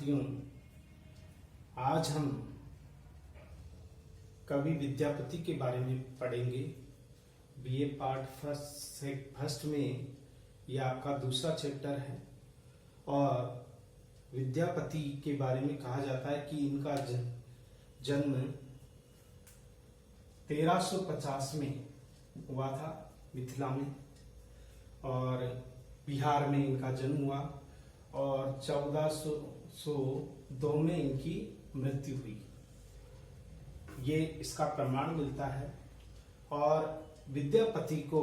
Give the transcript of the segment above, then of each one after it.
छात्रियों, आज हम कवि विद्यापति के बारे में पढ़ेंगे। बीए पार्ट फर्स्ट में यह आपका दूसरा चैप्टर है और विद्यापति के बारे में कहा जाता है कि इनका जन्म 1350 में हुआ था मिथिला में, और बिहार में इनका जन्म हुआ और 1402 में इनकी मृत्यु हुई। ये इसका प्रमाण मिलता है। और विद्यापति को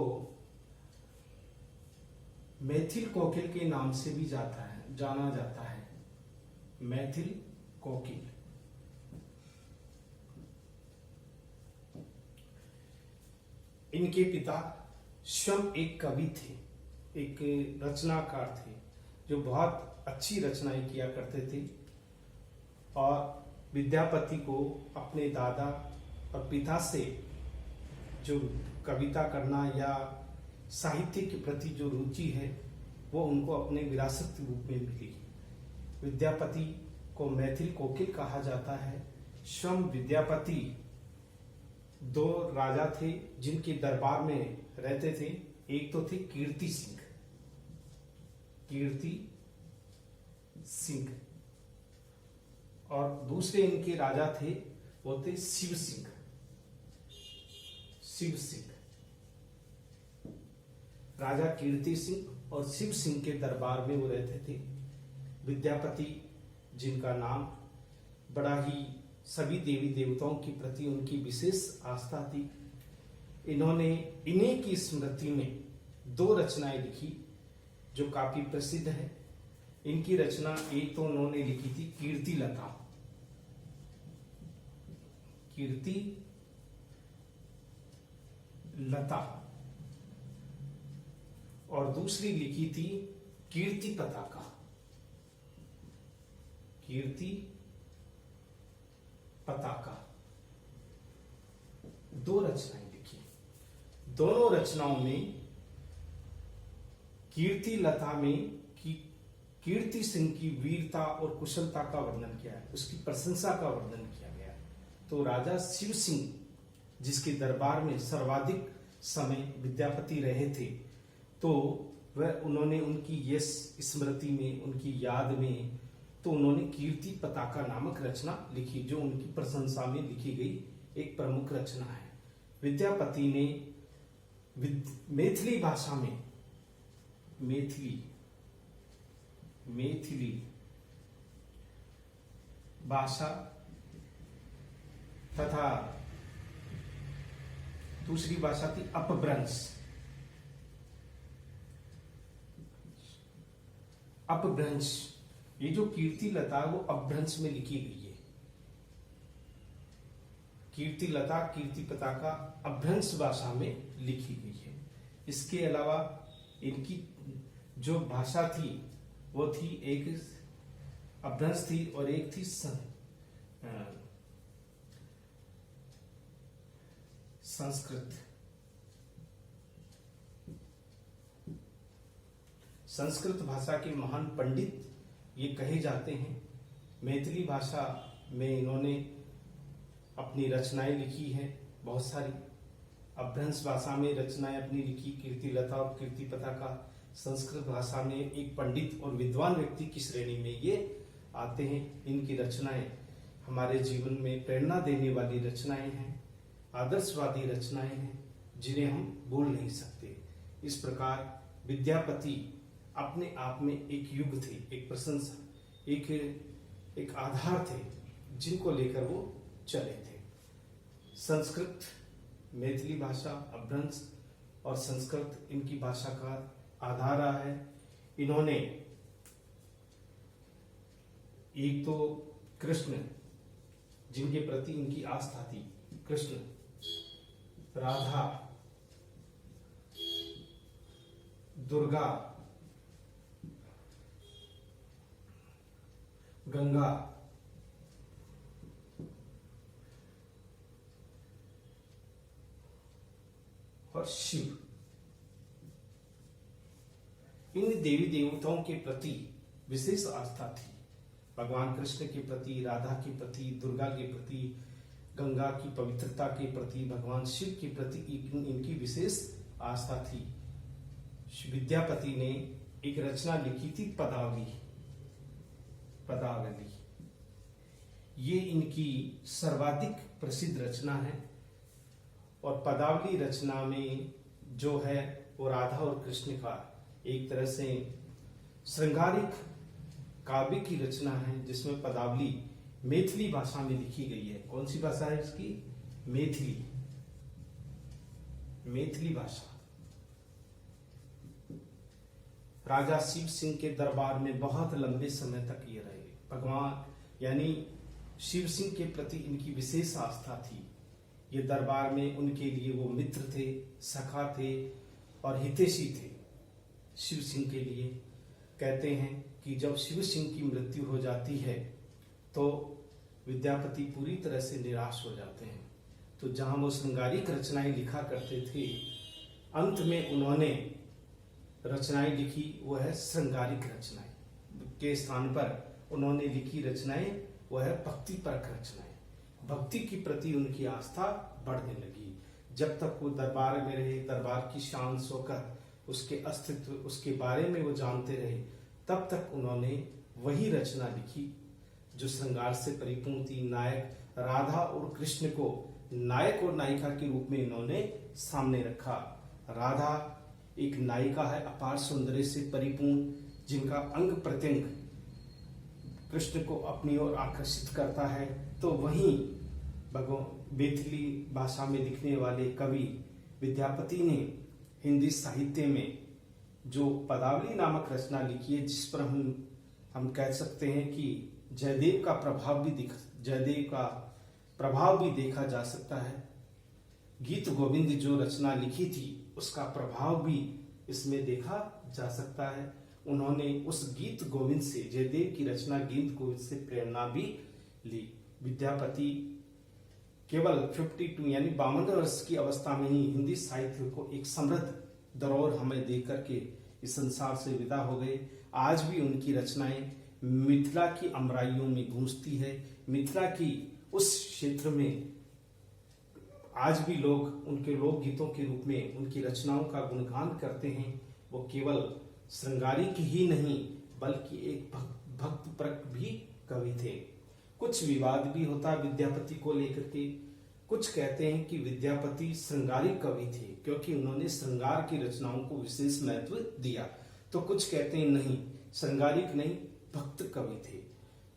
मैथिल कोकिल के नाम से भी जाना जाता है। मैथिल कोकिल। इनके पिता स्वयं एक कवि थे, एक रचनाकार थे जो बहुत अच्छी रचनाएं किया करते थे, और विद्यापति को अपने दादा और पिता से जो कविता करना या साहित्य के प्रति जो रुचि है वो उनको अपने विरासत के रूप में मिली। विद्यापति को मैथिल कोकिल कहा जाता है। स्वयं विद्यापति दो राजा थे जिनके दरबार में रहते थे। एक तो थे कीर्ति सिंह और दूसरे इनके राजा थे वो थे शिव सिंह। राजा कीर्ति सिंह और शिव सिंह के दरबार में वो रहते थे। विद्यापति, जिनका नाम बड़ा ही सभी देवी देवताओं के प्रति उनकी विशेष आस्था थी, इन्होंने इन्हीं की स्मृति में दो रचनाएं लिखी जो काफी प्रसिद्ध है। इनकी रचना एक तो उन्होंने लिखी थी कीर्ति लता और दूसरी लिखी थी कीर्ति पताका। दो रचनाएं लिखी। दोनों रचनाओं में कीर्ति लता में कीर्ति सिंह की वीरता और कुशलता का वर्णन किया है, उसकी प्रशंसा का वर्णन किया गया है। तो राजा शिव सिंह, जिसके दरबार में सर्वाधिक समय विद्यापति रहे थे, तो उन्होंने उनकी यश स्मृति में, उनकी याद में, तो उन्होंने कीर्ति पताका नामक रचना लिखी जो उनकी प्रशंसा में लिखी गई एक प्रमुख रचना है। विद्यापति ने मैथिली भाषा में मैथिली भाषा तथा दूसरी भाषा थी अपभ्रंश। ये जो कीर्ति लता वो अपभ्रंश में लिखी गई है। कीर्ति लता, कीर्ति पताका अपभ्रंश भाषा में लिखी गई है। इसके अलावा इनकी जो भाषा थी वो थी, एक अपभ्रंश थी और एक थी संस्कृत भाषा के महान पंडित ये कहे जाते हैं। मैथिली भाषा में इन्होंने अपनी रचनाएं लिखी है बहुत सारी। अपभ्रंश भाषा में रचनाएं अपनी लिखी कीर्ति लता और कीर्ति पताका। संस्कृत भाषा में एक पंडित और विद्वान व्यक्ति की श्रेणी में ये आते हैं। इनकी रचनाएं हमारे जीवन में प्रेरणा देने वाली रचनाएं हैं, आदर्शवादी रचनाएं हैं जिन्हें हम भूल नहीं सकते। इस प्रकार विद्यापति अपने आप में एक युग थे, एक प्रशंसा, एक आधार थे जिनको लेकर वो चले थे। संस्कृत, मैथिली भाषा, अपभ्रंश और संस्कृत इनकी भाषा का आधार रहा है। इन्होंने एक तो कृष्ण, जिनके प्रति इनकी आस्था थी, कृष्ण, राधा, दुर्गा, गंगा, और शिव, इन देवी देवताओं के प्रति विशेष आस्था थी। भगवान कृष्ण के प्रति, राधा के प्रति, दुर्गा के प्रति, गंगा की पवित्रता के प्रति, भगवान शिव के प्रति इनकी विशेष आस्था थी। विद्यापति ने एक रचना लिखी थी पदावली। ये इनकी सर्वाधिक प्रसिद्ध रचना है। और पदावली रचना में जो है वो राधा और कृष्ण का एक तरह से श्रृंगारिक काव्य की रचना है, जिसमें पदावली मैथिली भाषा में लिखी गई है। कौन सी भाषा है इसकी? मैथिली भाषा। राजा शिव सिंह के दरबार में बहुत लंबे समय तक ये रहे। भगवान यानी शिव सिंह के प्रति इनकी विशेष आस्था थी। ये दरबार में उनके लिए वो मित्र थे, सखा थे और हितैषी थे। शिव सिंह के लिए कहते हैं कि जब शिव सिंह की मृत्यु हो जाती है तो विद्यापति पूरी तरह से निराश हो जाते हैं। तो जहां वो श्रृंगारिक रचनाएं लिखा करते थे, अंत में उन्होंने रचनाएं लिखी वो है श्रृंगारिक रचनाएं के स्थान पर उन्होंने लिखी रचनाएं वो है भक्तिपरक रचनाएं। भक्ति के प्रति उनकी आस्था बढ़ने लगी। जब तक वो दरबार में रहे, दरबार की शान शौकत, उसके अस्तित्व, उसके बारे में वो जानते रहे, तब तक उन्होंने वही रचना लिखी जो श्रृंगार से परिपूर्ण थी। नायक राधा और कृष्ण को नायक और नायिका के रूप में इन्होंने सामने रखा। राधा एक नायिका है अपार सौंदर्य से परिपूर्ण, जिनका अंग प्रत्यंग कृष्ण को अपनी ओर आकर्षित करता है। तो वहीं मैथिली भाषा में लिखने वाले कवि विद्यापति ने हिंदी साहित्य में जो पदावली नामक रचना लिखी है, जिस पर हम कह सकते हैं कि जयदेव का प्रभाव भी देखा जा सकता है। गीत गोविंद जो रचना लिखी थी उसका प्रभाव भी इसमें देखा जा सकता है। उन्होंने उस गीत गोविंद से, जयदेव की रचना गीत गोविंद से प्रेरणा भी ली। विद्यापति केवल 52 यानी 52 वर्ष की अवस्था में ही हिंदी साहित्य को एक समृद्ध धरोहर हमें देकर के इस संसार से विदा हो गए। आज भी उनकी रचनाएं मिथिला की अमराइयों में गूंजती है। मिथिला की उस क्षेत्र में आज भी लोग उनके लोकगीतों के रूप में उनकी रचनाओं का गुणगान करते हैं। वो केवल श्रृंगारिक ही नहीं बल्कि एक भक्तपरक भी कवि थे। कुछ विवाद भी होता है विद्यापति को लेकर के। कुछ कहते हैं कि विद्यापति श्रृंगारिक कवि थे क्योंकि उन्होंने श्रृंगार की रचनाओं को विशेष महत्व दिया। तो कुछ कहते हैं नहीं, श्रृंगारिक नहीं, भक्त कवि थे।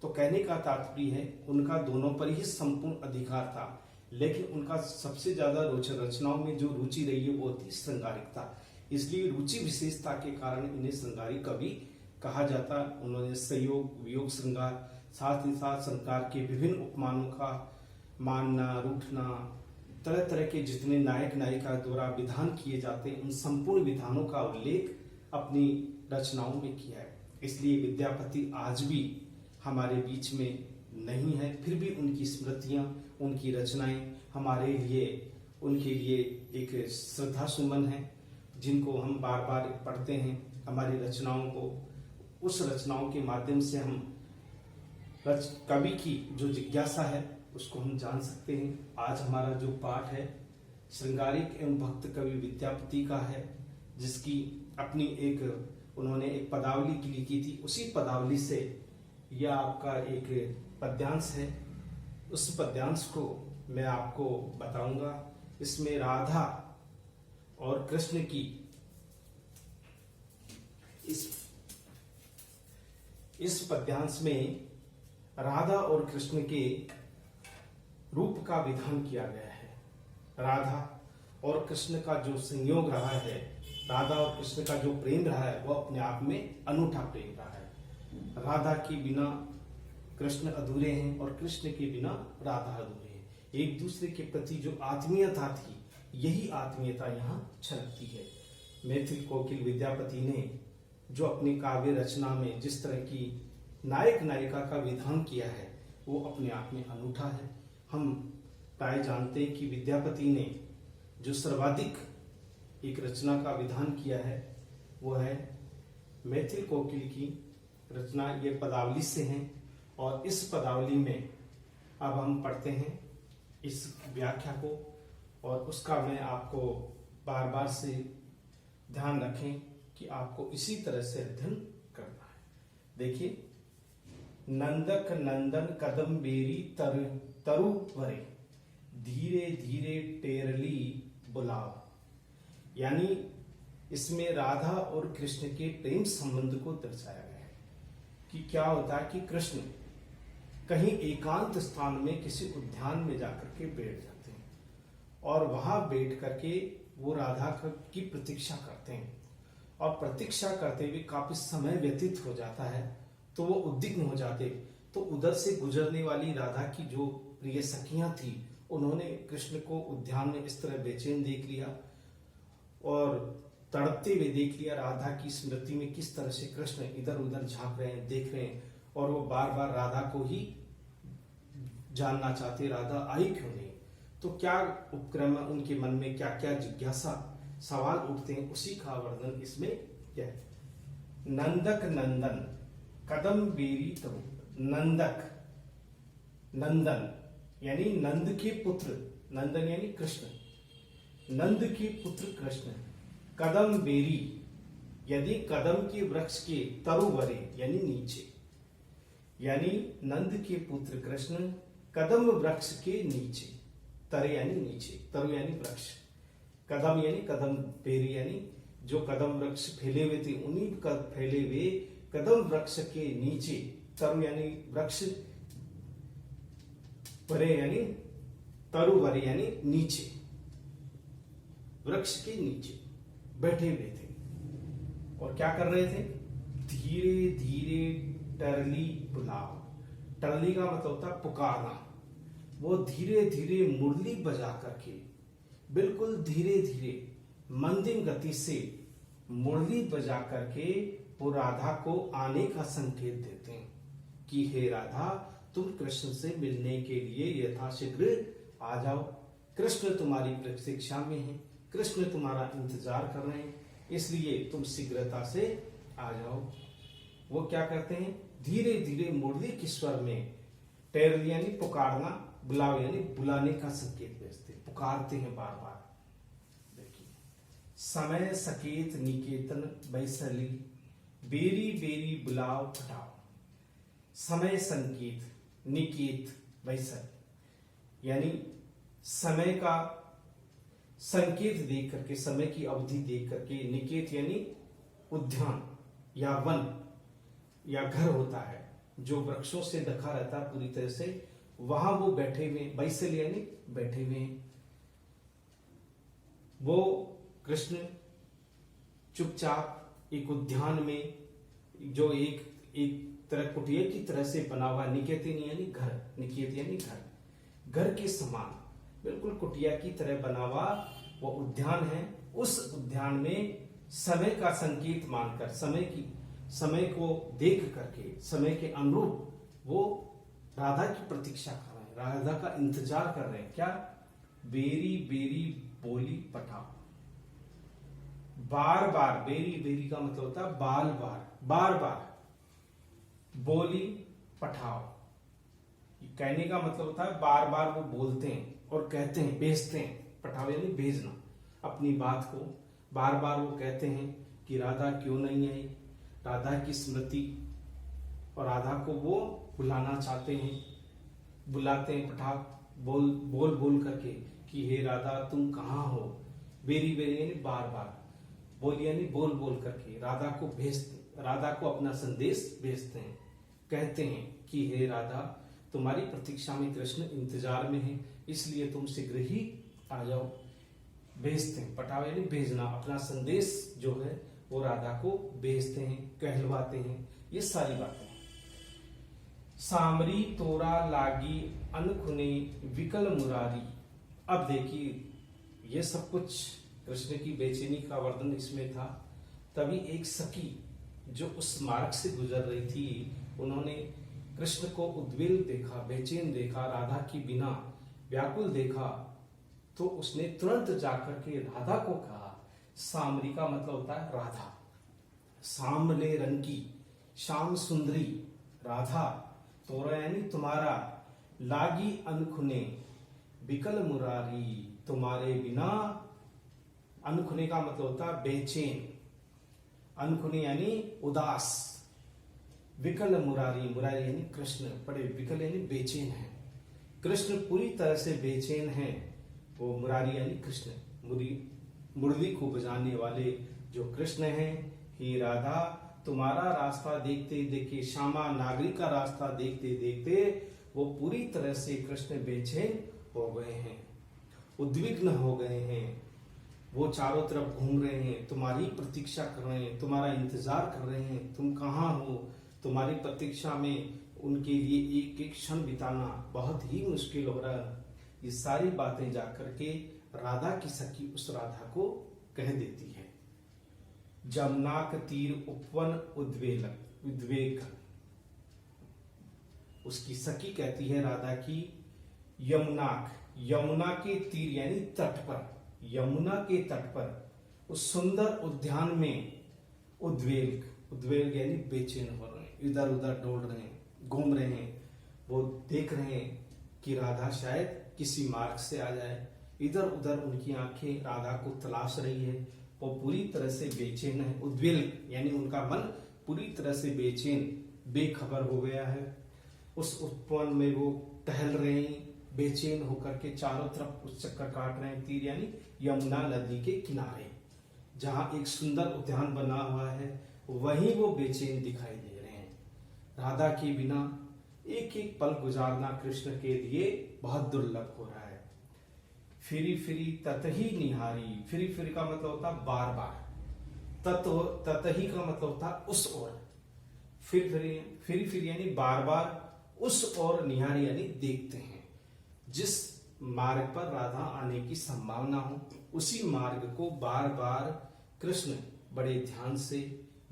तो कहने का तात्पर्य है उनका दोनों पर ही संपूर्ण अधिकार था, लेकिन उनका सबसे ज्यादा रचनाओं में जो रुचि रही है वो थी श्रृंगारिकता। इसलिए रुचि विशेषता के कारण इन्हें श्रृंगारिक कवि कहा जाता। उन्होंने संयोग, वियोग, श्रृंगार, साथ ही साथ श्रृंगार के विभिन्न उपमानों का मानना, रूठना, तरह तरह के जितने नायक नायिका द्वारा विधान किए जाते हैं उन संपूर्ण विधानों का उल्लेख अपनी रचनाओं में किया है। इसलिए विद्यापति आज भी हमारे बीच में नहीं है, फिर भी उनकी स्मृतियां, उनकी रचनाएं हमारे लिए, उनके लिए एक श्रद्धा सुमन है, जिनको हम बार बार पढ़ते हैं। हमारी रचनाओं को, उस रचनाओं के माध्यम से हम कवि की जो जिज्ञासा है उसको हम जान सकते हैं। आज हमारा जो पाठ है श्रृंगारिक एवं भक्त कवि विद्यापति का है, जिसकी अपनी उन्होंने एक पदावली लिखी थी। उसी पदावली से यह आपका एक पद्यांश है। उस पद्यांश को मैं आपको बताऊंगा। इसमें राधा और कृष्ण की इस पद्यांश में राधा और कृष्ण के रूप का विधान किया गया है। राधा और कृष्ण का जो संयोग रहा है, राधा और कृष्ण का जो प्रेम रहा है वो अपने आप में अनूठा प्रेम रहा है। राधा के बिना कृष्ण अधूरे हैं और कृष्ण के बिना राधा अधूरे हैं। एक दूसरे के प्रति जो आत्मीयता थी, यही आत्मीयता यहाँ छलकती है। मैथिल कोकिल विद्यापति ने जो अपनी काव्य रचना में जिस तरह की नायक नायिका का विधान किया है वो अपने आप में अनूठा है। हम प्राय जानते हैं कि विद्यापति ने जो सर्वाधिक एक रचना का विधान किया है वो है मैथिल कोकिल की रचना। ये पदावली से हैं और इस पदावली में अब हम पढ़ते हैं इस व्याख्या को, और उसका मैं आपको बार बार से ध्यान रखें कि आपको इसी तरह से अध्ययन करना है। देखिए, नंदक नंदन कदम बेरी तरु वरे, धीरे धीरे टेरली बुलाओ। यानी इसमें राधा और कृष्ण के प्रेम संबंध को दर्शाया गया है कि क्या होता है कि कृष्ण कहीं एकांत स्थान में किसी उद्यान में जाकर के बैठ जाते हैं और वहां बैठ करके वो राधा की प्रतीक्षा करते हैं, और प्रतीक्षा करते हुए काफी समय व्यतीत हो जाता है तो वो उद्विग्न हो जाते। तो उधर से गुजरने वाली राधा की जो प्रिय सखियां थी, उन्होंने कृष्ण को उद्यान में इस तरह बेचैन देख लिया और तड़पते हुए देख लिया। राधा की स्मृति में किस तरह से कृष्ण इधर उधर झांक रहे हैं, देख रहे हैं, और वो बार बार राधा को ही जानना चाहते, राधा आई क्यों नहीं। तो क्या उपक्रम उनके मन में क्या क्या जिज्ञासा सवाल उठते हैं, उसी का वर्णन इसमें क्या है। नंदक नंदन कदम बेरी तरु, नंदक नंदन यानी नंद के पुत्र, नंदन यानी कृष्ण, नंद के पुत्र कृष्ण, कदम बेरी यदि कदम के वृक्ष के तरुवरे यानी नीचे, यानी नंद के पुत्र कृष्ण कदम वृक्ष के नीचे, तरे यानी नीचे, तरु यानी वृक्ष, कदम यानी कदम, बेरी यानी जो कदम वृक्ष फैले हुए थे उन्हीं फैले हुए कदम वृक्ष के नीचे, तरु यानी वृक्ष, वरे यानी तरुवरे यानी नीचे, वृक्ष के नीचे बैठे हुए थे और क्या कर रहे थे, धीरे धीरे टरली बुलाओ। टरली का मतलब होता है पुकारना। वो धीरे धीरे मुरली बजा करके, बिल्कुल धीरे धीरे मंदिर गति से मुरली बजा करके वो राधा को आने का संकेत देते हैं कि हे राधा, तुम कृष्ण से मिलने के लिए यथाशीघ्र आ जाओ। कृष्ण तुम्हारी प्रतीक्षा में है, कृष्ण तुम्हारा इंतजार कर रहे हैं, इसलिए तुम शीघ्रता से आ जाओ। वो क्या करते हैं, धीरे धीरे मुरली के स्वर में, टेरल यानी पुकारना, बुलाओ यानी बुलाने का संकेत भेजते, पुकारते हैं बार बार। देखिए, समय सकेत निकेतन बैसली, बेरी बेरी बुलाओ फटाओ। समय संकेत, निकेत, बैसल यानी समय का संकेत देख करके, समय की अवधि देख करके, निकेत यानी उद्यान या वन या घर होता है जो वृक्षों से ढका रहता है पूरी तरह से, वहां वो बैठे हुए, बैसल यानी बैठे हुए हैं। वो कृष्ण चुपचाप एक उद्यान में, जो एक तरह कुटिया की तरह से बना हुआ, निकेतन यानी घर, निकेत यानी घर, घर के समान बिल्कुल कुटिया की तरह बना हुआ वो उद्यान है। उस उद्यान में समय का संकेत मानकर, समय को देख करके, समय के अनुरूप वो राधा की प्रतीक्षा कर रहे हैं, राधा का इंतजार कर रहे हैं। क्या, बेरी बेरी बोली पटाओ। बार बार, बेरी बेरी का मतलब होता है बार बार, बार बार बोली पठाओ। कहने का मतलब होता है बार बार वो बोलते हैं और कहते हैं, भेजते हैं। पठाओ यानी भेजना, अपनी बात को बार बार वो कहते हैं कि राधा क्यों नहीं आई, राधा की स्मृति, और राधा को वो बुलाना चाहते हैं, बुलाते हैं पठाओ, बोल बोल बोल करके कि हे राधा तुम कहाँ हो। बेरी बेरी यानी बार बार, बोल यानी बोल बोल करके राधा को भेजते, राधा को अपना संदेश भेजते हैं, कहते हैं कि हे राधा तुम्हारी प्रतीक्षा में कृष्ण इंतजार में है, इसलिए तुम शीघ्र ही आ जाओ। भेजते हैं, पटाव यानी भेजना, अपना संदेश जो है वो राधा को भेजते हैं, कहलवाते हैं, ये सारी बातें। सामरी तोरा लागी अनखुने विकल मुरारी। अब देखिए, ये सब कुछ कृष्ण की बेचैनी का वर्णन इसमें था। तभी एक सखी जो उस मार्ग से गुजर रही थी, उन्होंने कृष्ण को उद्वेल देखा, बेचैन देखा, राधा की बिना व्याकुल देखा, तो उसने तुरंत जाकर के राधा को कहा। सामरी का मतलब होता है राधा, सामले रंग की, श्याम सुंदरी राधा, तोरा यानी तुम्हारा, लागी अनखुने बिकल मुरारी, तुम्हारे बिना। अनखुने का मतलब होता है बेचैन, अनखुने यानी उदास, विकल मुरारी, मुरारी यानी कृष्ण, बड़े विकल यानी बेचैन है। कृष्ण पूरी तरह से बेचैन है, वो मुरारी यानी कृष्ण, मुरली को बजाने वाले जो कृष्ण हैं। हे राधा, तुम्हारा रास्ता देखते देखते, श्यामा नागरी का रास्ता देखते देखते वो पूरी तरह से कृष्ण बेचैन हो गए हैं, उद्विग्न हो गए हैं। वो चारों तरफ घूम रहे हैं, तुम्हारी प्रतीक्षा कर रहे हैं, तुम्हारा इंतजार कर रहे हैं, तुम कहाँ हो। तुम्हारी प्रतीक्षा में उनके लिए एक एक क्षण बिताना बहुत ही मुश्किल हो रहा है। ये सारी बातें जाकर के राधा की सखी उस राधा को कह देती है। जमुनाक तीर उपवन उद्वेग, उसकी सखी कहती है राधा की, यमुनाक, यमुना के तीर यानी तट पर, यमुना के तट पर उस सुंदर उद्यान में उद्वेग, उद्वेग यानी बेचैन हो रहे हैं, इधर उधर डोल रहे हैं, घूम रहे हैं। वो देख रहे हैं कि राधा शायद किसी मार्ग से आ जाए। इधर उधर उनकी आंखें राधा को तलाश रही है। वो पूरी तरह से बेचैन है, उद्वेग यानी उनका मन पूरी तरह से बेचैन, बेखबर हो गया है। उस उपवन में वो टहल रहे हैं, बेचैन होकर के चारों तरफ उस चक्कर काट रहे हैं। तीर यानी यमुना नदी के किनारे जहां एक सुंदर उद्यान बना हुआ है, वहीं वो बेचैन दिखाई दे रहे हैं। राधा के बिना एक एक पल गुजारना कृष्ण के लिए बहुत दुर्लभ हो रहा है। फिरी फिरी ततही निहारी, फिरी फिरी का मतलब होता बार बार, ततही का मतलब होता उस ओर, फिरी फिरी यानी बार बार, उस ओर निहारी यानी देखते हैं। जिस मार्ग पर राधा आने की संभावना हो, उसी मार्ग को बार बार कृष्ण बड़े ध्यान से,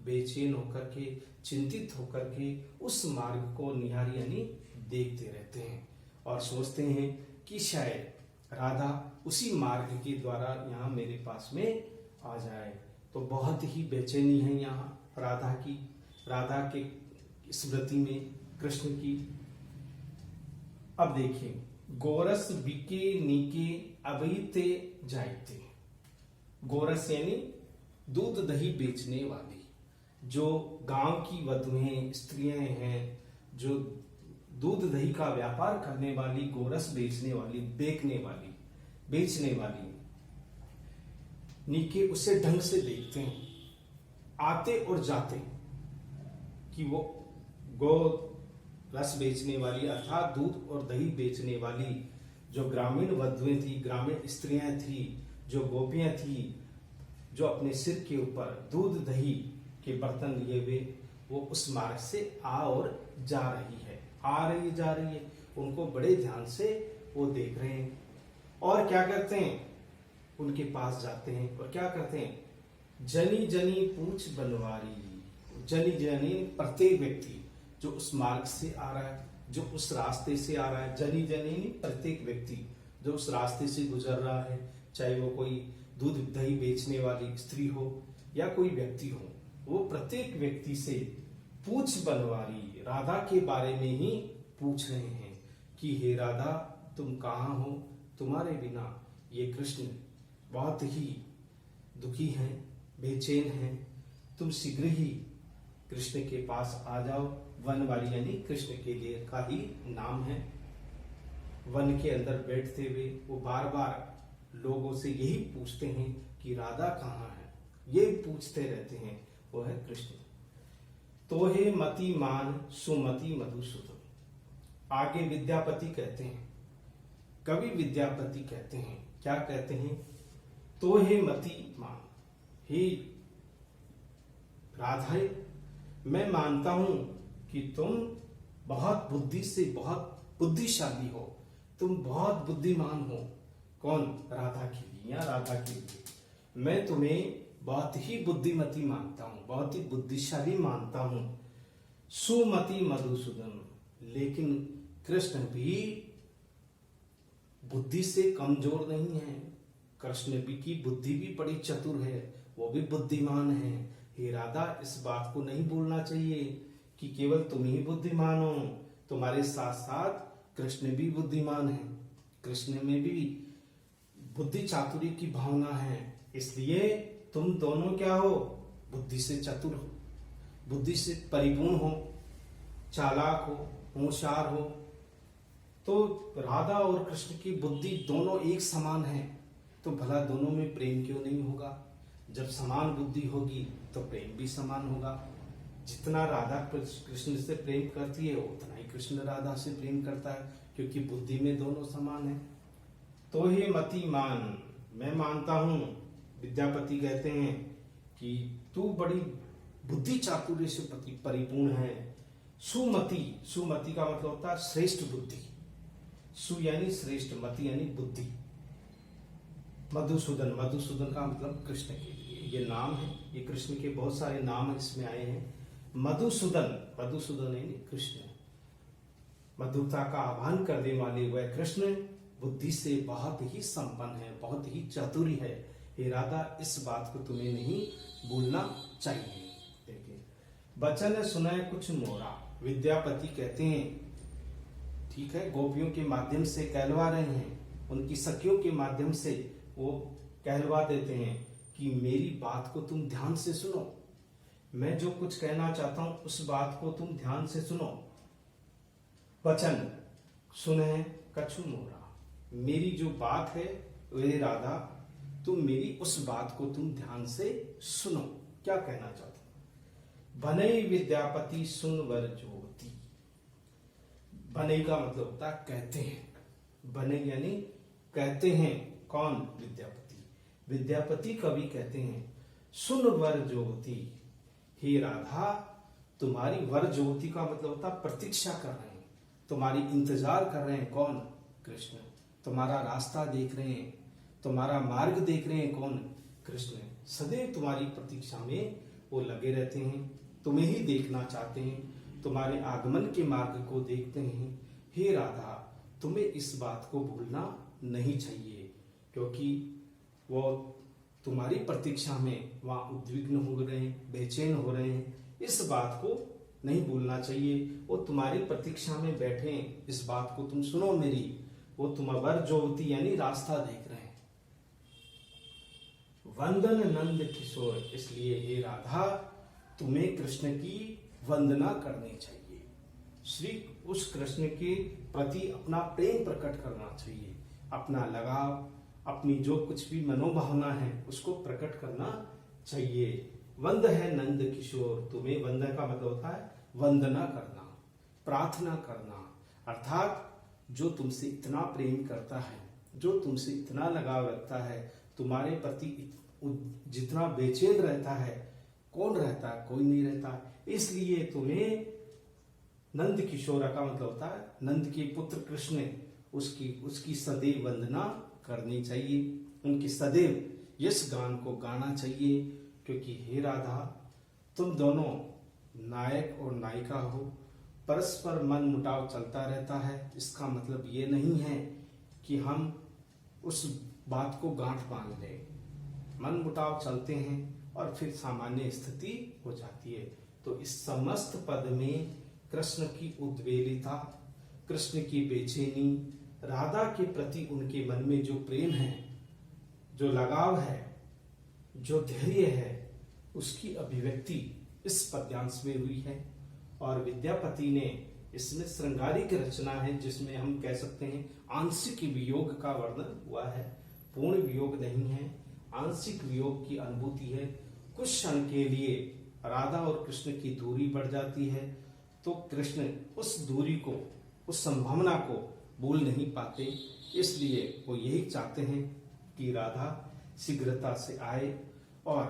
बेचैन होकर के, चिंतित होकर के उस मार्ग को निहारी यानी देखते रहते हैं और सोचते हैं कि शायद राधा उसी मार्ग के द्वारा यहाँ मेरे पास में आ जाए। तो बहुत ही बेचैनी है यहाँ राधा की, राधा के स्मृति में कृष्ण की। अब देखिए, गोरस बिके नीके अबैते जाइते, गोरस यानी दूध दही बेचने वाली, जो गांव की वधुएं स्त्रियां हैं, जो दूध दही का व्यापार करने वाली, गोरस बेचने वाली, बेचने वाली, नीके उसे ढंग से देखते हैं, आते और जाते, कि वो गो रस बेचने वाली अर्थात दूध और दही बेचने वाली जो ग्रामीण वधुएं थी, ग्रामीण स्त्रियां थी, जो गोपियां थी, जो अपने सिर के ऊपर दूध दही के बर्तन लिए हुए, वो उस मार्ग से आ और जा रही है, आ रही जा रही है। उनको बड़े ध्यान से वो देख रहे हैं और क्या करते हैं, उनके पास जाते हैं और क्या करते हैं, जनी जनी पूछ बनवारी, जनी जनी प्रत्येक व्यक्ति जो उस मार्ग से आ रहा है, जो उस रास्ते से आ रहा है, जनी जनी प्रत्येक व्यक्ति जो उस रास्ते से गुजर रहा है, चाहे वो कोई दूध दही बेचने वाली स्त्री हो या कोई व्यक्ति हो, वो प्रत्येक व्यक्ति से पूछ बनवारी, राधा के बारे में ही पूछ रहे हैं कि हे राधा, तुम कहाँ हो, तुम्हारे बिना ये कृष्ण बहुत ही दुखी हैं, बेचैन हैं, तुम शीघ्र ही कृष्ण के पास आ जाओ। वनवारी यानी कृष्ण के लिए का ही नाम है। वन के अंदर बैठते हुए वो बार बार लोगों से यही पूछते हैं कि राधा कहाँ है, ये पूछते रहते हैं। वो है कृष्ण। तोहे मति मान सुमति मधुसूदन, आगे विद्यापति कहते हैं, कवि विद्यापति कहते हैं, क्या कहते हैं, तोहे मति मान, हे राधा, मैं मानता हूं कि तुम बहुत बुद्धि से बहुत बुद्धिशाली हो, तुम बहुत बुद्धिमान हो। कौन, राधा के लिए या राधा के लिए, मैं तुम्हें बहुत ही बुद्धिमती मानता हूं, बहुत ही बुद्धिशाली मानता हूं। सुमति मधुसूदन, लेकिन कृष्ण भी बुद्धि से कमजोर नहीं है, कृष्ण भी की बुद्धि भी बड़ी चतुर है, वो भी बुद्धिमान है। हे राधा, इस बात को नहीं भूलना चाहिए कि केवल तुम ही बुद्धिमान हो, तुम्हारे साथ साथ कृष्ण भी बुद्धिमान है, कृष्ण में भी बुद्धि चातुर्य की भावना है, इसलिए तुम दोनों क्या हो, बुद्धि से चतुर हो, बुद्धि से परिपूर्ण हो, चालाक हो, होशियार हो। तो राधा और कृष्ण की बुद्धि दोनों एक समान है, तो भला दोनों में प्रेम क्यों नहीं होगा? जब समान बुद्धि होगी तो प्रेम भी समान होगा। जितना राधा कृष्ण से प्रेम करती है उतना ही कृष्ण राधा से प्रेम करता है, क्योंकि बुद्धि में दोनों समान है। तो हे मति मान, मैं मानता हूं, विद्यापति कहते हैं कि तू बड़ी बुद्धि चातुर्य से परिपूर्ण है। सुमति, सुमति का मतलब होता है श्रेष्ठ बुद्धि, सु यानी श्रेष्ठ, मति यानी बुद्धि। मधुसूदन, मधुसूदन का मतलब कृष्ण के लिए ये नाम है, ये कृष्ण के बहुत सारे नाम इसमें आए हैं। मधुसूदन, मधुसूदन यानी कृष्ण, मधुरता का आह्वान करने वाले वह कृष्ण बुद्धि से बहुत ही संपन्न है, बहुत ही चतुर है। हे राधा, इस बात को तुम्हें नहीं भूलना चाहिए। देखिए, बचन सुनाए कुछ मोरा, विद्यापति कहते हैं, ठीक है, गोपियों के माध्यम से कहलवा रहे हैं, उनकी सखियों के माध्यम से वो कहलवा देते हैं कि मेरी बात को तुम ध्यान से सुनो, मैं जो कुछ कहना चाहता हूं उस बात को तुम ध्यान से सुनो। वचन सुने कछु मोरा, मेरी जो बात है वे राधा, तुम मेरी उस बात को तुम ध्यान से सुनो। क्या कहना चाहता हूं? बने विद्यापति सुन वर ज्योति, बने का मतलब होता है कहते हैं, बने यानी कहते हैं, कौन? विद्यापति, विद्यापति कवि कहते हैं सुन वर ज्योति, हे राधा, तुम्हारी वर ज्योति का मतलब होता है प्रतीक्षा कर रहे हैं, तुम्हारी इंतजार कर रहे हैं। कौन? कृष्ण। तुम्हारा रास्ता देख रहे हैं, तुम्हारा मार्ग देख रहे हैं। कौन? कृष्ण। सदैव तुम्हारी प्रतीक्षा में वो लगे रहते हैं, तुम्हें ही देखना चाहते हैं, तुम्हारे आगमन के मार्ग को देखते हैं। हे राधा, तुम्हें इस बात को भूलना नहीं चाहिए, क्योंकि वो तुम्हारी प्रतीक्षा में वहां उद्विग्न हो रहे हैं, बेचैन हो रहे हैं। इस बात को नहीं भूलना चाहिए, वो तुम्हारी प्रतीक्षा में बैठे हैं, इस बात को तुम सुनो मेरी। वो तुम्हार ज्योति यानी रास्ता देख रहे हैं। वंदन नंद किशोर, इसलिए हे राधा, तुम्हें कृष्ण की वंदना करनी चाहिए, श्री उस कृष्ण के प्रति अपना प्रेम प्रकट करना चाहिए, अपना लगाव, अपनी जो कुछ भी मनोभावना है उसको प्रकट करना चाहिए। वंद है नंद किशोर, तुम्हें वंदन का मतलब होता है वंदना करना, प्रार्थना करना, अर्थात जो तुमसे इतना प्रेम करता है, जो तुमसे इतना लगाव रखता है, तुम्हारे प्रति जितना बेचैन रहता है, कौन रहता है? कोई नहीं रहता। इसलिए तुम्हें नंद किशोर का मतलब होता है नंद के पुत्र कृष्ण, उसकी सदैव वंदना करनी चाहिए, उनकी सदैव यश गान को गाना चाहिए, क्योंकि हे राधा, तुम दोनों नायक और नायिका हो, परस्पर मन मुटाव चलता रहता है। इसका मतलब ये नहीं है कि हम उस बात को गांठ बांध लें, मन मुटाव चलते हैं और फिर सामान्य स्थिति हो जाती है। तो इस समस्त पद में कृष्ण की उद्वेलिता, कृष्ण की बेचैनी, राधा के प्रति उनके मन में जो प्रेम है, जो लगाव है, जो धैर्य है, उसकी अभिव्यक्ति इस पद्यांश में हुई है। और विद्यापति ने इसमें श्रृंगारिक रचना है, जिसमें हम कह सकते हैं आंशिक वियोग का वर्णन हुआ है, पूर्ण वियोग नहीं है, आंशिक वियोग की अनुभूति है। कुछ क्षण के लिए राधा और कृष्ण की दूरी बढ़ जाती है, तो कृष्ण उस दूरी को, उस संभावना को भूल नहीं पाते, इसलिए वो यही चाहते हैं कि राधा शीघ्रता से आए और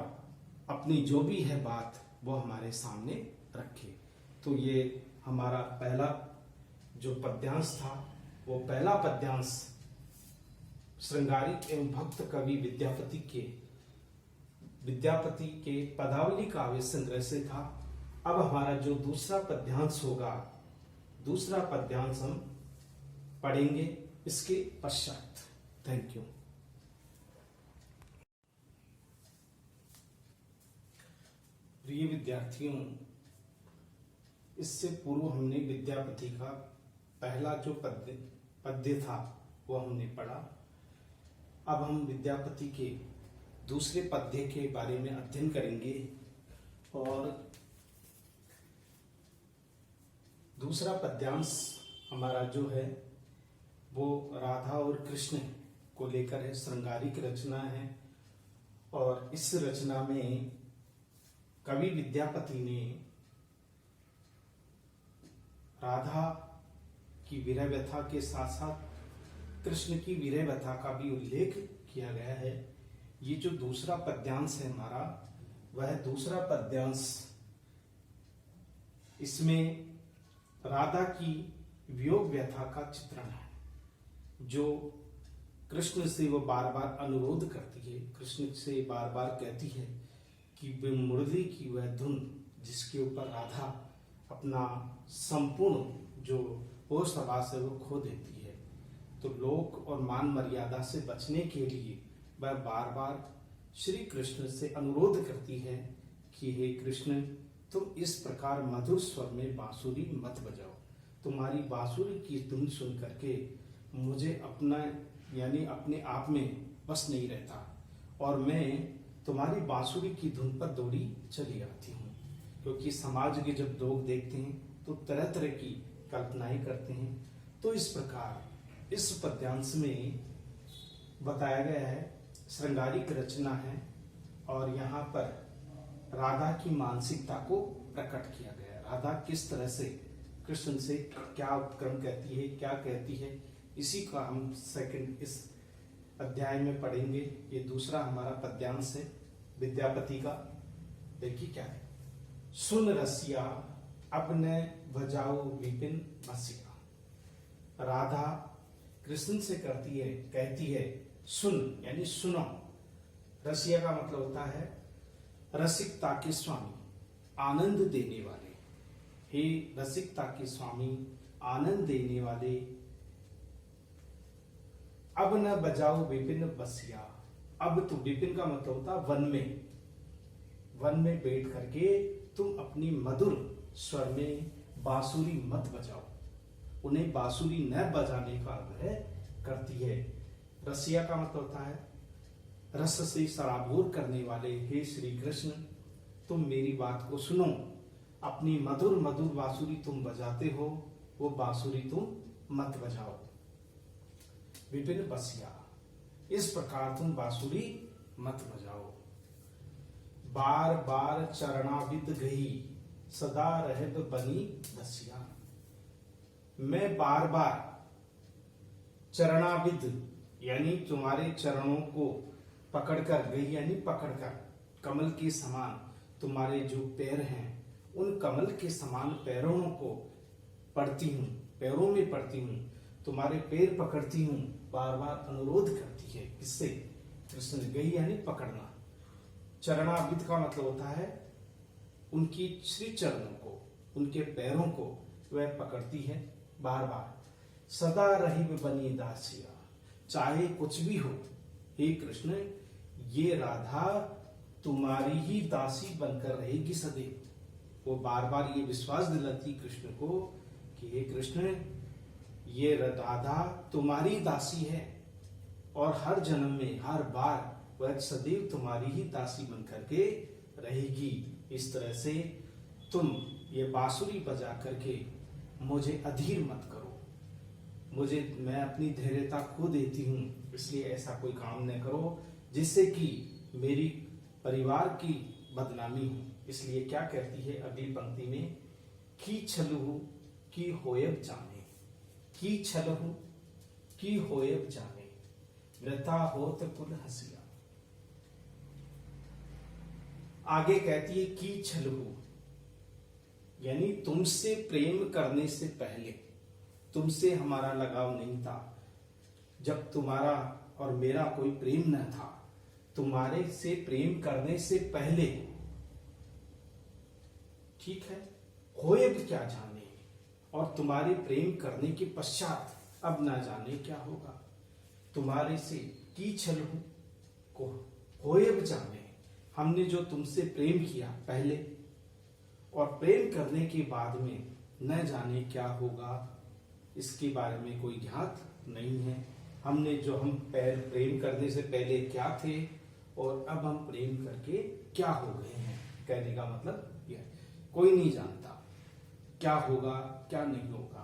अपनी जो भी है बात वो हमारे सामने रखे। तो ये हमारा पहला जो पद्यांश था, वो पहला पद्यांश श्रृंगारिक एवं भक्त कवि विद्यापति के पदावली काव्य संग्रह से था। अब हमारा जो दूसरा पद्यांश होगा, दूसरा पद्यांश हम पढ़ेंगे इसके पश्चात। Thank you. प्रिय विद्यार्थियों, इससे पूर्व हमने विद्यापति का पहला जो पद्य था वो हमने पढ़ा। अब हम विद्यापति के दूसरे पद्य के बारे में अध्ययन करेंगे और दूसरा पद्यांश हमारा जो है वो राधा और कृष्ण को लेकर है, श्रृंगारिक रचना है। और इस रचना में कवि विद्यापति ने राधा की विरह व्यथा के साथ साथ कृष्ण की विरह व्यथा का भी उल्लेख किया गया है। ये जो दूसरा पद्यांश है हमारा, वह दूसरा पद्यांश, इसमें राधा की वियोग व्यथा का चित्रण है। जो कृष्ण से वो बार बार अनुरोध करती है, कृष्ण से बार बार कहती है कि मुरली की वह धुन जिसके ऊपर राधा अपना संपूर्ण जो होश हवास है वो खो देती है, तो लोक और मान मर्यादा से बचने के लिए वह बार बार श्री कृष्ण से अनुरोध करती है कि हे कृष्ण, तुम इस प्रकार मधुर स्वर में बांसुरी मत बजाओ। तुम्हारी बांसुरी की धुन सुन करके मुझे अपना यानी अपने आप में बस नहीं रहता और मैं तुम्हारी बांसुरी की धुन पर दौड़ी चली आती हूँ। क्योंकि समाज के जब लोग देखते हैं तो तरह तरह की कल्पनाएं करते हैं। तो इस प्रकार इस पद्यांश में बताया गया है, श्रृंगारिक रचना है और यहाँ पर राधा की मानसिकता को प्रकट किया गया है। राधा किस तरह से कृष्ण से क्या उपक्रम कहती है, क्या कहती है, इसी का हम सेकंड इस अध्याय में पढ़ेंगे। ये दूसरा हमारा पद्यांश है विद्यापति का। देखिए क्या है। सुन रसिया अब न बजाओ विपिन बसिया। राधा कृष्ण से कहती है सुन, यानी सुनो। रसिया का मतलब होता है रसिकता के स्वामी, आनंद देने वाले। हे रसिकता के स्वामी, आनंद देने वाले, अब न बजाओ विपिन बसिया। अब तो विपिन का मतलब होता वन में बैठ करके तुम अपनी मधुर स्वर में बांसुरी मत बजाओ। उन्हें बांसुरी न बजाने का आग्रह करती है। रसिया का मतलब होता है रस से सराबोर करने वाले। हे श्री कृष्ण, तुम मेरी बात को सुनो। अपनी मधुर मधुर बांसुरी तुम बजाते हो, वो बांसुरी तुम मत बजाओ। विपिन बसिया, इस प्रकार तुम बांसुरी मत बजाओ। बार बार चरणाविद गई, सदा रहब बनी दसिया। मैं बार बार चरणाविद यानी तुम्हारे चरणों को पकड़कर गई, यानी पकड़कर कमल के समान तुम्हारे जो पैर हैं उन कमल के समान पैरों को पढ़ती हूँ, पैरों में पढ़ती हूँ, तुम्हारे पैर पकड़ती हूँ। बार बार अनुरोध करती है, किससे? कृष्ण। गई यानी पकड़ना। चरणाविद का मतलब होता है उनकी श्री चरणों को, उनके पैरों को वह पकड़ती है बार बार। सदा रही बनी दासिया, चाहे कुछ भी हो हे कृष्ण, ये राधा तुम्हारी ही दासी बनकर रहेगी सदैव। वो बार बार ये विश्वास दिलाती कृष्ण को कि हे कृष्ण, ये राधा तुम्हारी दासी है और हर जन्म में हर बार वह सदैव तुम्हारी ही दासी बनकर के रहेगी। इस तरह से तुम ये बांसुरी बजा करके मुझे अधीर मत करो। मैं अपनी धैर्यता खो देती हूँ, इसलिए ऐसा कोई काम न करो जिससे कि मेरी परिवार की बदनामी हो। इसलिए क्या कहती है अगली पंक्ति में, की छलहु की होयब जाने, की छलहु की होयब जाने, वृथा होत कुल हसिया। आगे कहती है की छलहु, यानी तुमसे प्रेम करने से पहले, तुमसे हमारा लगाव नहीं था, जब तुम्हारा और मेरा कोई प्रेम न था, तुम्हारे से प्रेम करने से पहले, ठीक है, होए भी क्या जाने, और तुम्हारे प्रेम करने के पश्चात अब ना जाने क्या होगा। तुम्हारे से की छलहु को होए भी जाने, हमने जो तुमसे प्रेम किया पहले, और प्रेम करने के बाद में न जाने क्या होगा, इसके बारे में कोई ज्ञात नहीं है। हम प्रेम करने से पहले क्या थे और अब हम प्रेम करके क्या हो गए हैं, कहने का मतलब यह कोई नहीं जानता क्या होगा क्या नहीं होगा।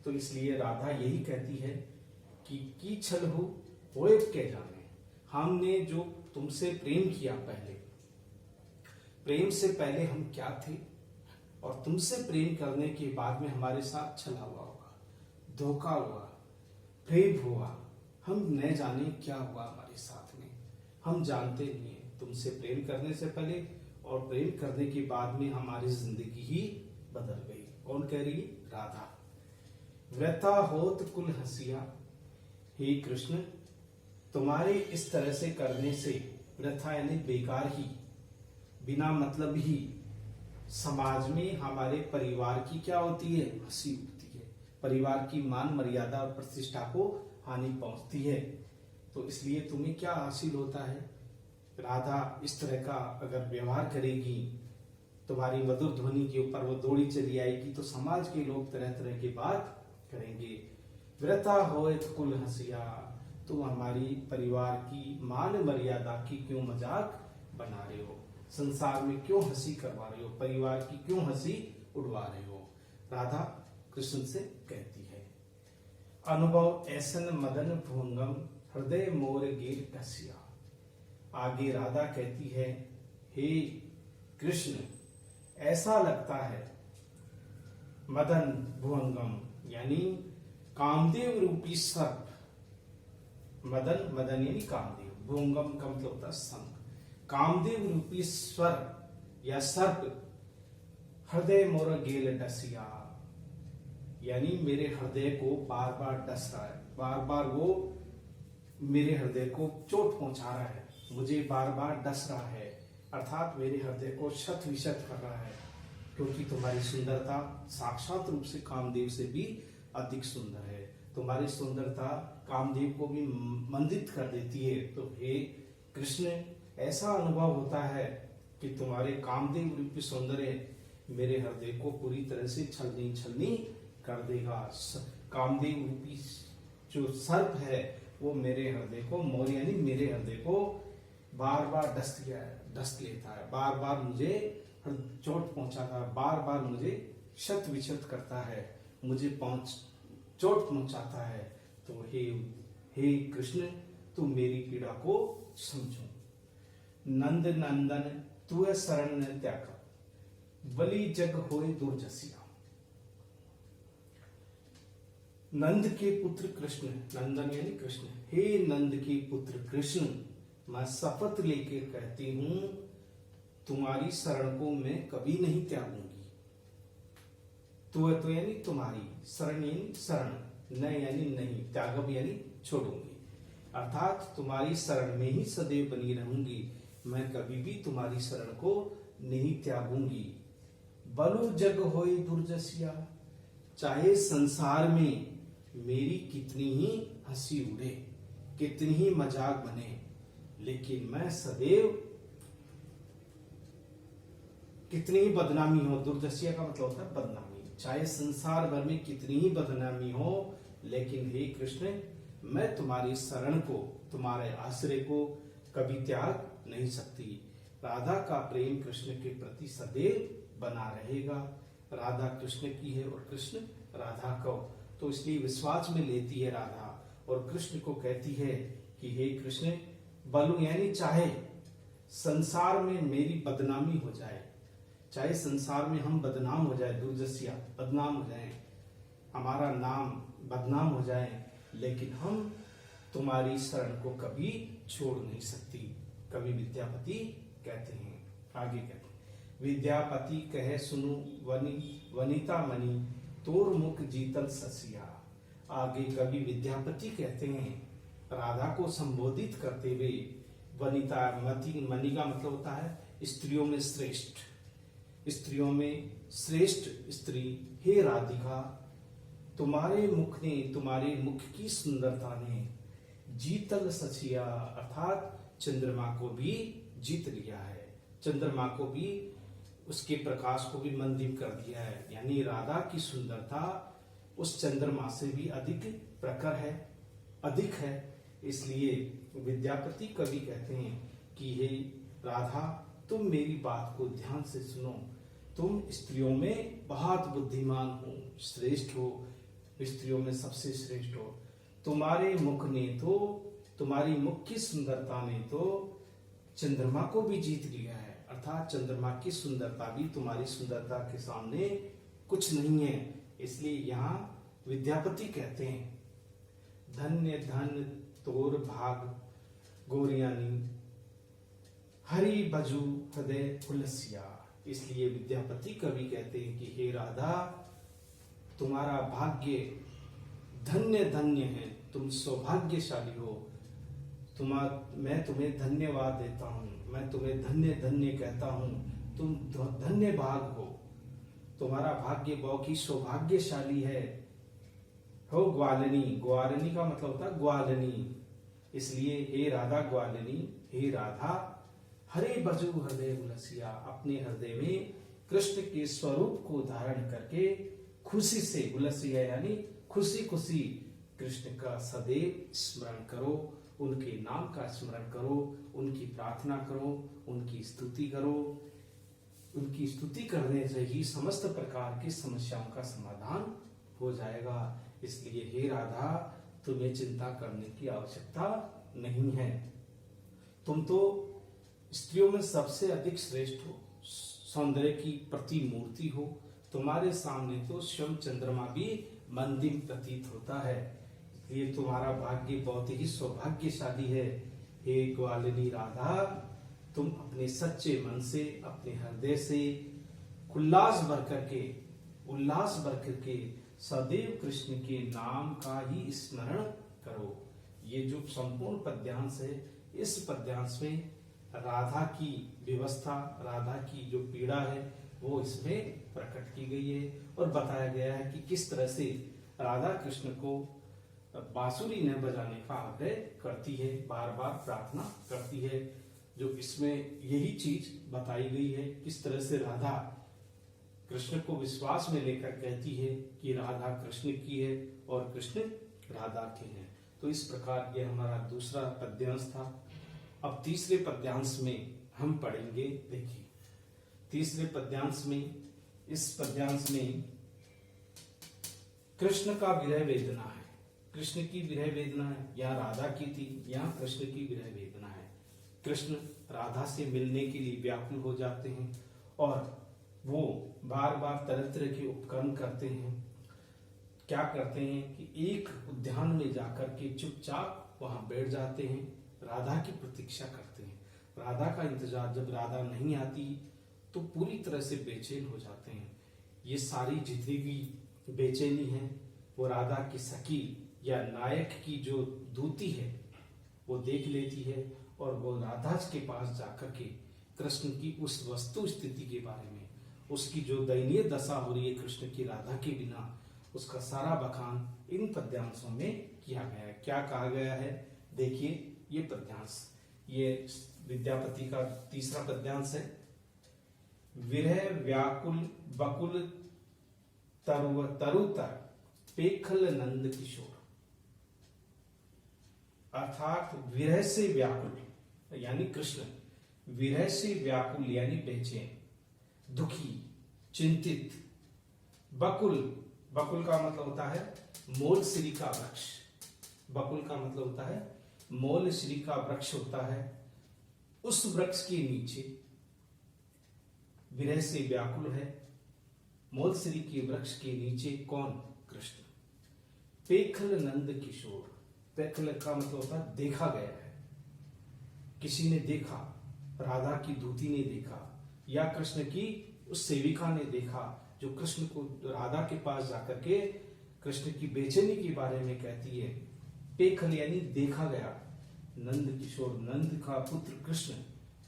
तो इसलिए राधा यही कहती है कि की छल हो होए के जाने। हमने जो तुमसे प्रेम किया, पहले प्रेम से पहले हम क्या थे और तुमसे प्रेम करने के बाद में हमारे साथ छला हुआ होगा, धोखा हुआ, प्रेम हुआ, हम न जाने क्या हुआ हमारे साथ में, हम जानते नहीं है। तुमसे प्रेम करने से पहले और प्रेम करने के बाद में हमारी जिंदगी ही बदल गई। कौन कह रही? राधा। व्रता होत कुल हसिया, हे कृष्ण तुम्हारे इस तरह से करने से, व्रथा यानी बेकार ही, बिना मतलब ही समाज में हमारे परिवार की क्या होती है? हंसी उठती है, परिवार की मान मर्यादा और प्रतिष्ठा को हानि पहुंचती है। तो इसलिए तुम्हें क्या हासिल होता है? राधा इस तरह का अगर व्यवहार करेगी, तुम्हारी मधुर ध्वनि के ऊपर वो दौड़ी चली आएगी, तो समाज के लोग तरह तरह की बात करेंगे। व्रता होए कुल हंसिया, तुम हमारी परिवार की मान मर्यादा की क्यों मजाक बना रहे हो, संसार में क्यों हंसी करवा रहे हो, परिवार की क्यों हंसी उड़वा रहे हो। राधा कृष्ण से कहती है। अनुभव ऐसन मदन भुंगम, हृदय मोर गिर कसिया। आगे राधा कहती है, हे कृष्ण ऐसा लगता है, मदन भुवंगम यानी कामदेव रूपी सर्प, मदन मदन यानी कामदेव, भुवंगम का मतलब होता है संग, कामदेव रूपी स्वर या सर्प हृदय मोर गेल डसिया, यानी मेरे हृदय को बार बार डस रहा है, बार बार वो मेरे हृदय को चोट पहुंचा रहा है, मुझे बार बार डस रहा है, अर्थात मेरे हृदय को शत विशत कर रहा है, क्योंकि तुम्हारी सुंदरता साक्षात रूप से कामदेव से भी अधिक सुंदर है। तुम्हारी सुंदरता कामदेव को भी मंदित कर देती है। तो हे कृष्ण ऐसा अनुभव होता है कि तुम्हारे कामदेव रूपी सौंदर्य मेरे हृदय को पूरी तरह से छलनी छलनी कर देगा। कामदेव रूपी जो सर्प है वो मेरे हृदय को, मोर यानी मेरे हृदय को बार बार डस लेता है, बार बार मुझे चोट पहुंचाता है, बार बार मुझे शत विचत करता है, मुझे चोट पहुंचाता है। तो हे कृष्ण तू मेरी पीड़ा को समझो। नंद नंदन तू शरण त्याग, बलि जग होए दुर्जसिया। नंद के पुत्र कृष्ण, नंदन यानी कृष्ण, हे नंद के पुत्र कृष्ण मैं शपथ लेके कहती हूं तुम्हारी शरण को मैं कभी नहीं त्यागूंगी। तो यानी तुम्हारी, शरण यानी शरण, न यानी नहीं, त्यागब यानी छोड़ूंगी, अर्थात तुम्हारी शरण में ही सदैव बनी रहूंगी, मैं कभी भी तुम्हारी शरण को नहीं त्यागूंगी। बलु जग होए दुर्जसिया, चाहे संसार में मेरी कितनी ही हंसी उड़े, कितनी ही मजाक बने, लेकिन मैं सदैव, कितनी ही बदनामी हो, दुर्दशिया का मतलब होता है बदनामी, चाहे संसार भर में कितनी ही बदनामी हो, लेकिन हे कृष्ण मैं तुम्हारी शरण को, तुम्हारे आश्रय को कभी त्याग नहीं सकती। राधा का प्रेम कृष्ण के प्रति सदैव बना रहेगा। राधा कृष्ण की है और कृष्ण राधा को, तो इसलिए विश्वास में लेती है राधा और कृष्ण को कहती है कि हे कृष्ण बलु यानी चाहे संसार में मेरी बदनामी हो जाए, चाहे संसार में हम बदनाम हो जाए, दुर्जसिया बदनाम हो जाए, हमारा नाम बदनाम हो जाए, लेकिन हम तुम्हारी शरण को कभी छोड़ नहीं सकती। कवि विद्यापति कहते हैं, आगे कहते हैं, विद्यापति कहे सुनु वनिता मणि, तोर मुख जीतल ससिया। आगे कवि विद्यापति कहते हैं राधा को संबोधित करते हुए, वनिता मणि का मतलब होता है स्त्रियों में श्रेष्ठ, स्त्रियों में श्रेष्ठ स्त्री, हे राधिका तुम्हारे मुख ने, तुम्हारे मुख की सुंदरता ने जीतल सचिया, अर्थात चंद्रमा को भी जीत लिया है, चंद्रमा को भी उसके प्रकाश को भी मंदिर कर दिया है। यानी राधा की सुंदरता उस चंद्रमा से भी अधिक प्रखर है, अधिक है। इसलिए विद्यापति कवि कहते हैं कि हे राधा, तुम मेरी बात को ध्यान से सुनो। तुम स्त्रियों में बहुत बुद्धिमान हो, श्रेष्ठ हो, स्त्रियों में सबसे श्रेष्ठ हो। तुम्हारे मुख ने तो, तुम्हारी मुख की सुंदरता ने तो चंद्रमा को भी जीत लिया है। अर्थात चंद्रमा की सुंदरता भी तुम्हारी सुंदरता के सामने कुछ नहीं है। इसलिए यहाँ विद्यापति कहते हैं, धन्य धन तोर भाग गोरियानी, हरि बजू हृदय उलसिया। इसलिए विद्यापति कवि कहते हैं कि हे राधा, तुम्हारा भाग्य धन्य धन्य है, तुम सौभाग्यशाली हो। मैं तुम्हें धन्यवाद देता हूँ, मैं तुम्हें धन्य धन्य कहता हूँ, तुम धन्य भाग हो, तुम्हारा भाग्य बहुत ही सौभाग्यशाली है हो। ग्वालिनी, ग्वालिनी का मतलब होता है ग्वालिनी। इसलिए हे राधा ग्वालिनी, हे राधा, हरे बजू हृदय उलसिया, अपने हृदय में कृष्ण के स्वरूप को धारण करके खुशी से, उलसिया यानी खुशी खुशी कृष्ण का सदैव स्मरण करो, उनके नाम का स्मरण करो, उनकी प्रार्थना करो, उनकी स्तुति करो। उनकी स्तुति करने से ही समस्त प्रकार की समस्याओं का समाधान हो जाएगा। इसलिए हे राधा, तुम्हें चिंता करने की आवश्यकता नहीं है। तुम तो स्त्रियों में सबसे अधिक श्रेष्ठ हो, सौंदर्य की प्रतिमूर्ति हो। तुम्हारे सामने तो स्वयं चंद्रमा भी मंदिर प्रतीत होता है। ये तुम्हारा भाग्य बहुत ही सौभाग्यशाली है। हे ग्वालिनी राधा, तुम अपने सच्चे मन से, अपने हृदय से उल्लास भर करके सदैव कृष्ण के नाम का ही स्मरण करो। ये जो संपूर्ण पद्यांश है, इस पद्यांश में राधा की व्यवस्था, राधा की जो पीड़ा है वो इसमें प्रकट की गई है और बताया गया है कि किस तरह से राधा कृष्ण को बांसुरी न बजाने का आग्रह करती है, बार बार प्रार्थना करती है। जो इसमें यही चीज बताई गई है, किस तरह से राधा कृष्ण को विश्वास में लेकर कहती है कि राधा कृष्ण की है और कृष्ण राधा के हैं। तो इस प्रकार ये हमारा दूसरा पद्यांश था। अब तीसरे पद्यांश में हम पढ़ेंगे। देखिए तीसरे पद्यांश में, इस पद्यांश में कृष्ण का विरह वेदना है। कृष्ण की विरह वेदना है, या राधा की थी, या कृष्ण की विरह वेदना है। कृष्ण राधा से मिलने के लिए व्याकुल हो जाते हैं और वो बार बार तरह तरह के उपक्रम करते हैं। क्या करते हैं कि एक उद्यान में जाकर के चुपचाप वहां बैठ जाते हैं, राधा की प्रतीक्षा करते हैं। राधा का इंतजार, जब राधा नहीं आती तो पूरी तरह से बेचैन हो जाते हैं। ये सारी जितनी भी बेचैनी है वो राधा की सखी या नायक की जो दूती है वो देख लेती है और वो राधा के पास जाकर के कृष्ण की उस वस्तु स्थिति के बारे में, उसकी जो दयनीय दशा हो रही है कृष्ण की राधा के बिना, उसका सारा बखान इन पद्यांशों में किया गया है। क्या कहा गया है देखिए ये पद्यांश, ये विद्यापति का तीसरा पद्यांश है। विरह व्याकुल बकुल तरुतर पेखल नंद किशोर। अर्थात विरह से व्याकुल यानी कृष्ण, विरह से व्याकुल यानी बेचैन, दुखी, चिंतित। बकुल, बकुल का मतलब होता है मोल श्री का वृक्ष। बकुल का मतलब होता है मोल श्री का वृक्ष होता है। उस वृक्ष के नीचे विरह से व्याकुल है। मोल श्री के वृक्ष के नीचे कौन? कृष्ण। पेखल नंद किशोर, पेखल का मतलब होता है देखा गया है, किसी ने देखा, राधा की दूती ने देखा या कृष्ण की उस सेविका ने देखा जो कृष्ण को राधा के पास जाकर के कृष्ण की बेचैनी के बारे में कहती है। पेखल यानी देखा गया। नंद किशोर, नंद का पुत्र कृष्ण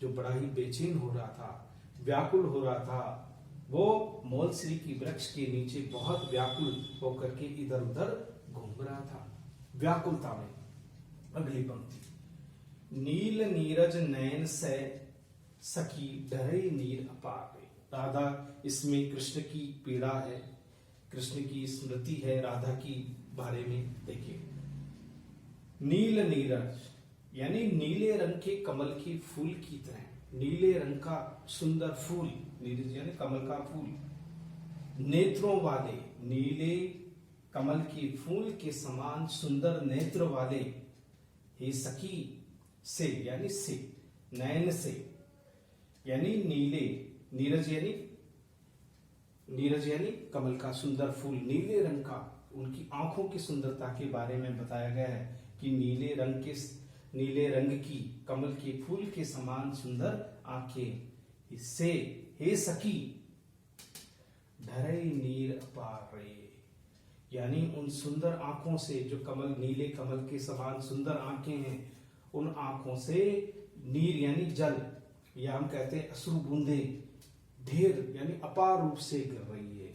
जो बड़ा ही बेचैन हो रहा था, व्याकुल हो रहा था, वो मोलश्री की वृक्ष के नीचे बहुत व्याकुल होकर के इधर उधर घूम रहा था, व्याकुलता में। अगली पंक्ति, नील नीरज नयन से सखी डरे नीर अपार। राधा, इसमें कृष्ण की पीड़ा है, कृष्ण की स्मृति है राधा की बारे में। देखिए, नील नीरज यानी नीले रंग के कमल के फूल की तरह, नीले रंग का सुंदर फूल, नीरज यानी कमल का फूल, नेत्रों वाले, नीले कमल के फूल के समान सुंदर नेत्र वाले, हे सखी से यानी से, नयन से यानी नीले, नीरज यानी कमल का सुंदर फूल, नीले रंग का, उनकी आंखों की सुंदरता के बारे में बताया गया है कि नीले रंग की कमल के फूल के समान सुंदर आंखें, से हे सखी ढरे नीर अपार रे, यानी उन सुंदर आंखों से, जो कमल, नीले कमल के समान सुंदर आंखें हैं, उन आंखों से नीर यानी जल, या हम कहते हैं अश्रु बूंदे ढेर यानी अपार रूप से गिर रही है।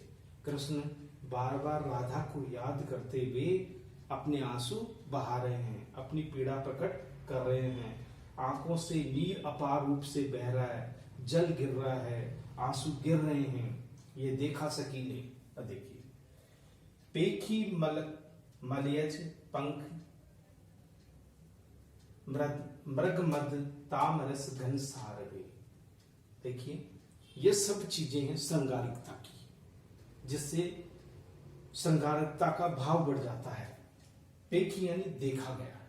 कृष्ण बार बार राधा को याद करते हुए अपने आंसू बहा रहे हैं, अपनी पीड़ा प्रकट कर रहे हैं। आंखों से नीर अपार रूप से बह रहा है, जल गिर रहा है, आंसू गिर रहे हैं, ये देखा सकी ने। देखिए, पेखी मलयज पंख मृग मद तामरस घन सारवे। देखिए, ये सब चीजें हैं श्रृंगारिकता की, जिससे श्रृंगारिकता का भाव बढ़ जाता है। पेखी यानी देखा गया,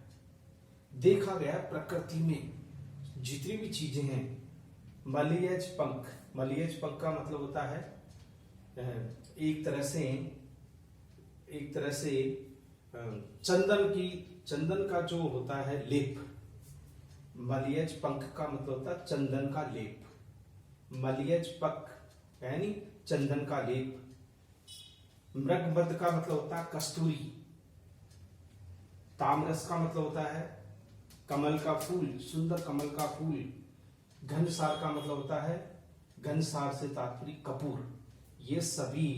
देखा गया प्रकृति में जितनी भी चीजें हैं। मलयज पंख, मलयज पंख का मतलब होता है एक तरह से चंदन का जो होता है लेप। मलयज पंख का मतलब होता है चंदन का लेप। मलयज पंख यानी चंदन का लेप। मृगमद का मतलब होता है कस्तूरी। तामरस का मतलब होता है कमल का फूल, सुंदर कमल का फूल। घनसार का मतलब होता है, घनसार से तात्पर्य कपूर। ये सभी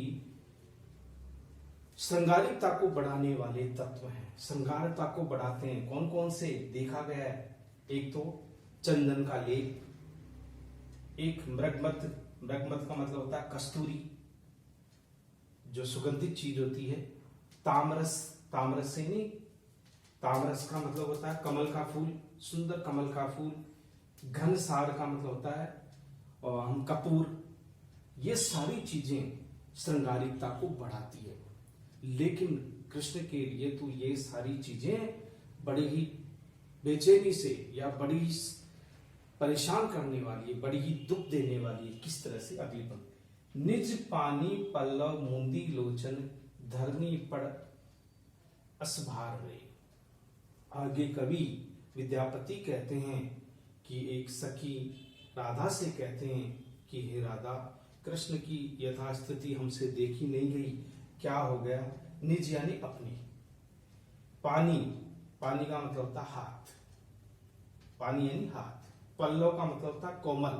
श्रृंगारिकता को बढ़ाने वाले तत्व हैं, श्रृंगारिकता को बढ़ाते हैं। कौन कौन से देखा गया है? एक तो चंदन का लेप, एक मृगमद, मृगमद का मतलब होता है कस्तूरी जो सुगंधित चीज होती है। तामरस, तामरस से नहीं, तामरस का मतलब होता है कमल का फूल, सुंदर कमल का फूल। घनसार का मतलब होता है और हम कपूर। ये सारी चीजें श्रृंगारिकता को बढ़ाती है, लेकिन कृष्ण के लिए तो ये सारी चीजें बड़ी ही बेचैनी से या बड़ी ही परेशान करने वाली है, बड़ी ही दुख देने वाली है। किस तरह से? अगली पंक्ति, निज पानी पल्लव मूंदी लोचन धरनी पड़ असभार रे। आगे कवि विद्यापति कहते हैं कि एक सखी राधा से कहते हैं कि हे राधा, कृष्ण की यथास्थिति हमसे देखी नहीं गई, क्या हो गया? निज यानी अपनी, पानी, पानी का मतलब होता हाथ, पानी यानी हाथ। पल्लव का मतलब होता कोमल,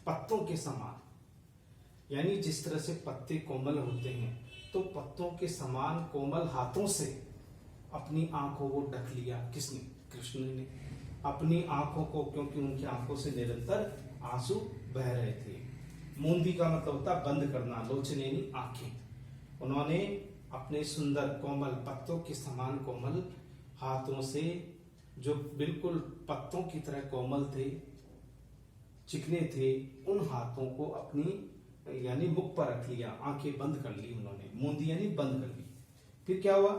पत्तों के समान, यानी जिस तरह से पत्ते कोमल होते हैं, तो पत्तों के समान कोमल हाथों से अपनी आंखों को ढक लिया। किसने? कृष्ण ने अपनी आंखों को, क्योंकि उनकी आंखों से निरंतर आंसू बह रहे थे। मूंदी का मतलब होता बंद करना, लोचने यानी आंखें। उन्होंने अपने सुंदर कोमल, पत्तों के समान कोमल हाथों से, जो बिल्कुल पत्तों की तरह कोमल थे, चिकने थे, उन हाथों को अपनी यानी मुख पर रख लिया, आंखें बंद कर ली उन्होंने। मूंदी यानी बंद कर ली। फिर क्या हुआ?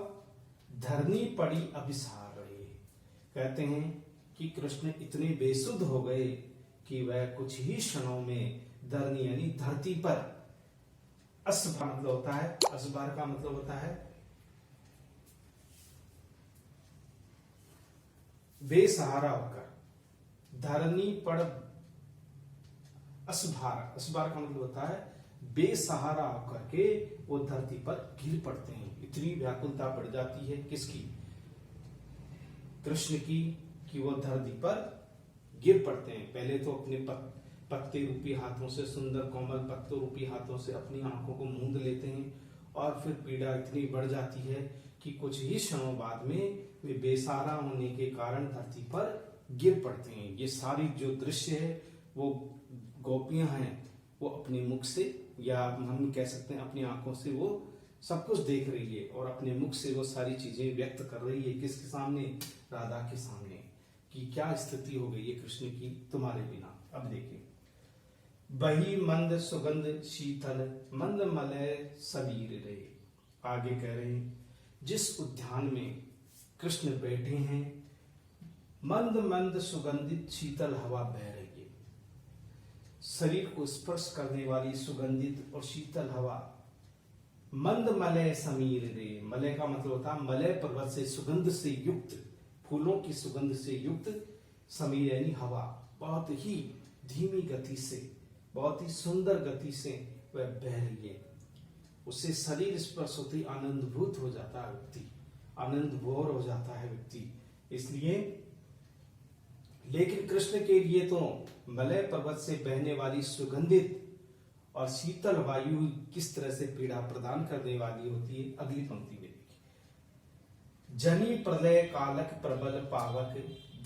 धरनी पड़ी अभिसार रहे। कहते हैं कि कृष्ण इतने बेसुध हो गए कि वह कुछ ही क्षणों में धरनी यानी धरती पर, असभार मतलब होता है, असभार का मतलब होता है बेसहारा होकर, धरनी पड़ असभार, असभार का मतलब होता है बेसहारा होकर के वो धरती पर गिर पड़ते हैं। इतनी व्याकुलता बढ़ जाती है किसकी? कृष्ण की, कि वो धरती पर गिर पड़ते हैं। पहले तो अपने पत्ते रूपी हाथों से, सुंदर कोमल पत्तों रूपी हाथों से अपनी आंखों को मूंद लेते हैं, और फिर पीड़ा इतनी बढ़ जाती है कि कुछ ही क्षणों बाद में वे बेसहारा होने के कारण धरती पर गिर पड़ते हैं। ये सारी जो दृश्य है वो गोपियां हैं वो अपने मुख से, या हम कह सकते हैं अपनी आंखों से, वो सब कुछ देख रही है और अपने मुख से वो सारी चीजें व्यक्त कर रही है। किसके सामने? राधा के सामने, कि क्या स्थिति हो गई है कृष्ण की तुम्हारे बिना। अब देखिए, बही मंद सुगंध शीतल मंद मलय सबीर रे। आगे कह रहे हैं, जिस उद्यान में कृष्ण बैठे हैं, मंद मंद सुगंधित शीतल हवा बह रही है। शरीर को स्पर्श करने वाली सुगंधित और शीतल हवा। मंद मलय समीर रे, मलय का मतलब होता है मलय पर्वत से सुगंध से युक्त, फूलों की सुगंध से युक्त समीर यानी हवा बहुत ही धीमी गति से, बहुत ही सुंदर गति से वह बह रही है। उससे शरीर स्पर्श होती आनंदभूत हो जाता है व्यक्ति, आनंद भोर हो जाता है व्यक्ति। इसलिए, लेकिन कृष्ण के लिए तो मलय पर्वत से बहने वाली सुगंधित और शीतल वायु किस तरह से पीड़ा प्रदान करने वाली होती है। अगली पंक्ति में देखिए, जनी प्रलय कालक प्रबल पावक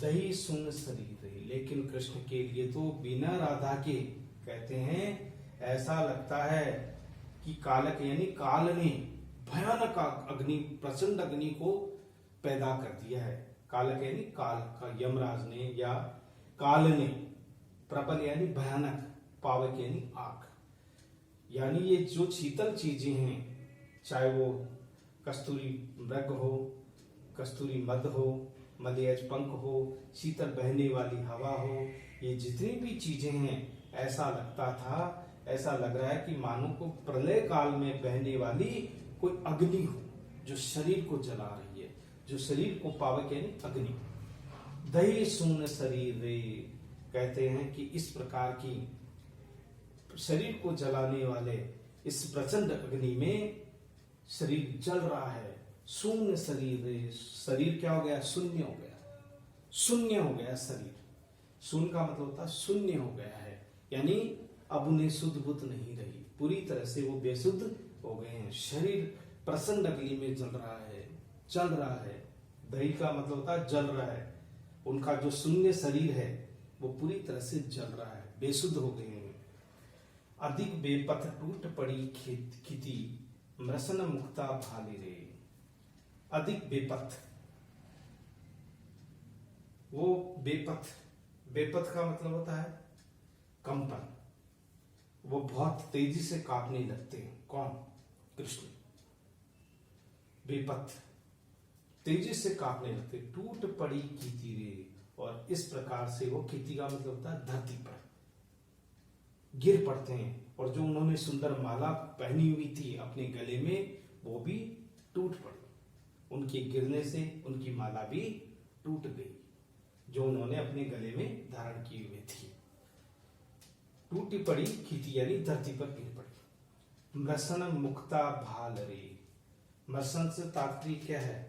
दही सुन शरीर। लेकिन कृष्ण के लिए तो बिना राधा के, कहते हैं, ऐसा लगता है कि कालक यानी काल ने भयानक अग्नि, प्रचंड अग्नि को पैदा कर दिया है। कालक यानी काल का, यमराज ने या काल ने, प्रबल यानी भयानक, पावक यानी आग। यानी ये जो शीतल चीजें हैं, चाहे वो कस्तूरी मृग हो, कस्तूरी मद हो, मलयज पंख हो, शीतल बहने वाली हवा हो, ये जितनी भी चीजें हैं, ऐसा लगता था, ऐसा लग रहा है कि मानो को प्रलय काल में बहने वाली कोई अग्नि हो जो शरीर को जला रही है, जो शरीर को पावक यानी अग्नि। दही सुन शरीर रे, कहते हैं कि इस प्रकार की शरीर को जलाने वाले इस प्रचंड अग्नि में शरीर जल रहा है। शून्य शरीर रे, शरीर क्या हो गया? शून्य हो गया, शून्य हो गया शरीर। शून्य का मतलब होता है शून्य हो गया है, यानी अब उन्हें शुद्ध बुद्ध नहीं रही, पूरी तरह से वो बेशुद्ध हो गए हैं। शरीर प्रचंड अग्नि में जल रहा है, चल रहा है। दही का मतलब होता है जल रहा है। उनका जो शून्य शरीर है वो पूरी तरह से जल रहा है, बेशुद्ध हो गए हैं। अधिक बेपथ टूट पड़ी खिति मृसन मुक्ता भाले रे। अधिक बेपथ, वो बेपथ, बेपथ का मतलब होता है कंपन। वो बहुत तेजी से कांपने लगते हैं। कौन? कृष्ण। बेपथ, तेजी से कांपने लगते, टूट पड़ी खिति रे। और इस प्रकार से वो, खिति का मतलब होता है धरती पर गिर पड़ते हैं। और जो उन्होंने सुंदर माला पहनी हुई थी अपने गले में, वो भी टूट पड़ी। उनके गिरने से उनकी माला भी टूट गई जो उन्होंने अपने गले में धारण की हुई थी। टूटी पड़ी खिति यानी धरती पर गिर पड़ी। मृसन मुक्ता भाल रे। मृसन से तात्पर्य क्या है?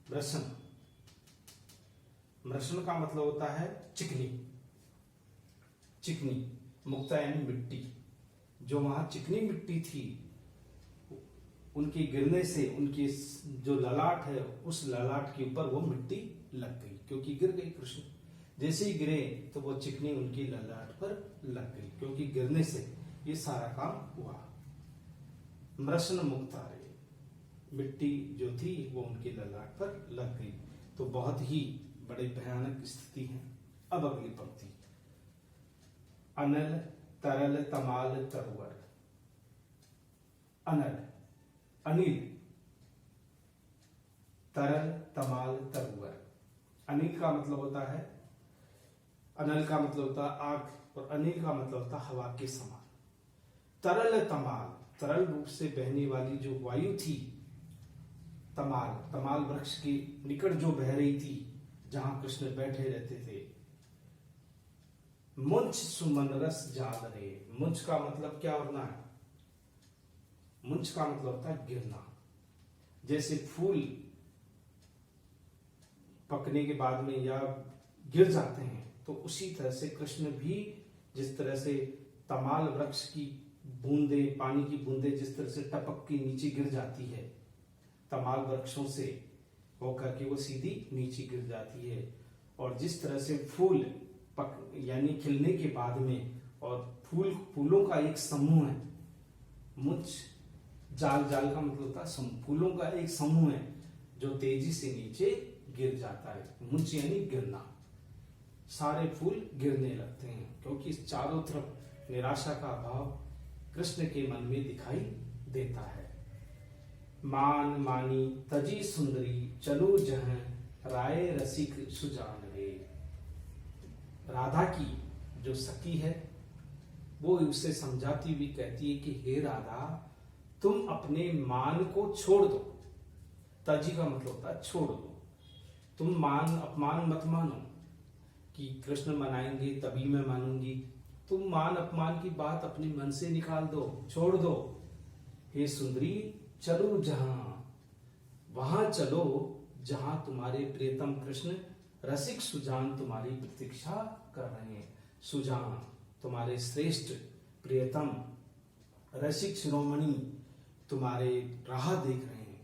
मृसन, मृसन का मतलब होता है चिकनी, चिकनी। मुक्ता यानी मिट्टी। जो वहां चिकनी मिट्टी थी, उनके गिरने से उनकी जो ललाट है, उस ललाट के ऊपर वो मिट्टी लग गई, क्योंकि गिर गई। कृष्ण जैसे ही गिरे तो वो चिकनी उनकी ललाट पर लग गई, क्योंकि गिरने से ये सारा काम हुआ। मृसन मुक्ता रे, मिट्टी जो थी वो उनकी ललाट पर लग गई। तो बहुत ही बड़े भयानक स्थिति है। अब अगली पंक्ति, अनल तरल तमाल तरुवर। अनल, अनिल, तरल तमाल तरुवर। अनिल का मतलब होता है, अनल का मतलब होता है आग, और अनिल का मतलब होता है हवा के समान। तरल तमाल, तरल रूप से बहने वाली जो वायु थी, तमाल, तमाल वृक्ष के निकट जो बह रही थी, जहां कृष्ण बैठे रहते थे। मुंच सुमन रस जाल रे। मुंच का मतलब क्या होना है? मुंच का मतलब होता है गिरना। जैसे फूल पकने के बाद में या गिर जाते हैं, तो उसी तरह से कृष्ण भी, जिस तरह से तमाल वृक्ष की बूंदे, पानी की बूंदे जिस तरह से टपक के नीचे गिर जाती है, तमाल वृक्षों से होकर के वो सीधी नीचे गिर जाती है, और जिस तरह से फूल यानी खिलने के बाद में, और फूलों का एक समूह है। मुझ जाल का मतलब होता है फूलों का एक समूह है जो तेजी से नीचे गिर जाता है। मुझ यानी गिरना, सारे फूल गिरने लगते हैं क्योंकि चारों तरफ निराशा का भाव कृष्ण के मन में दिखाई देता है। मान मानी तजी सुंदरी चलो जहां राय रसिक सुजान रे। राधा की जो सखी है वो उसे समझाती हुई कहती है कि हे राधा, तुम अपने मान को छोड़ दो। तजी का मतलब होता है छोड़ दो। तुम मान अपमान मत मानो कि कृष्ण मनाएंगे तभी मैं मानूंगी। तुम मान अपमान की बात अपने मन से निकाल दो, छोड़ दो। हे सुंदरी चलो जहां, वहां चलो जहां तुम्हारे प्रियतम कृष्ण रसिक सुजान तुम्हारी प्रतीक्षा कर रहे हैं। सुजान तुम्हारे श्रेष्ठ प्रियतम रसिक शिरोमणि तुम्हारे राह देख रहे हैं,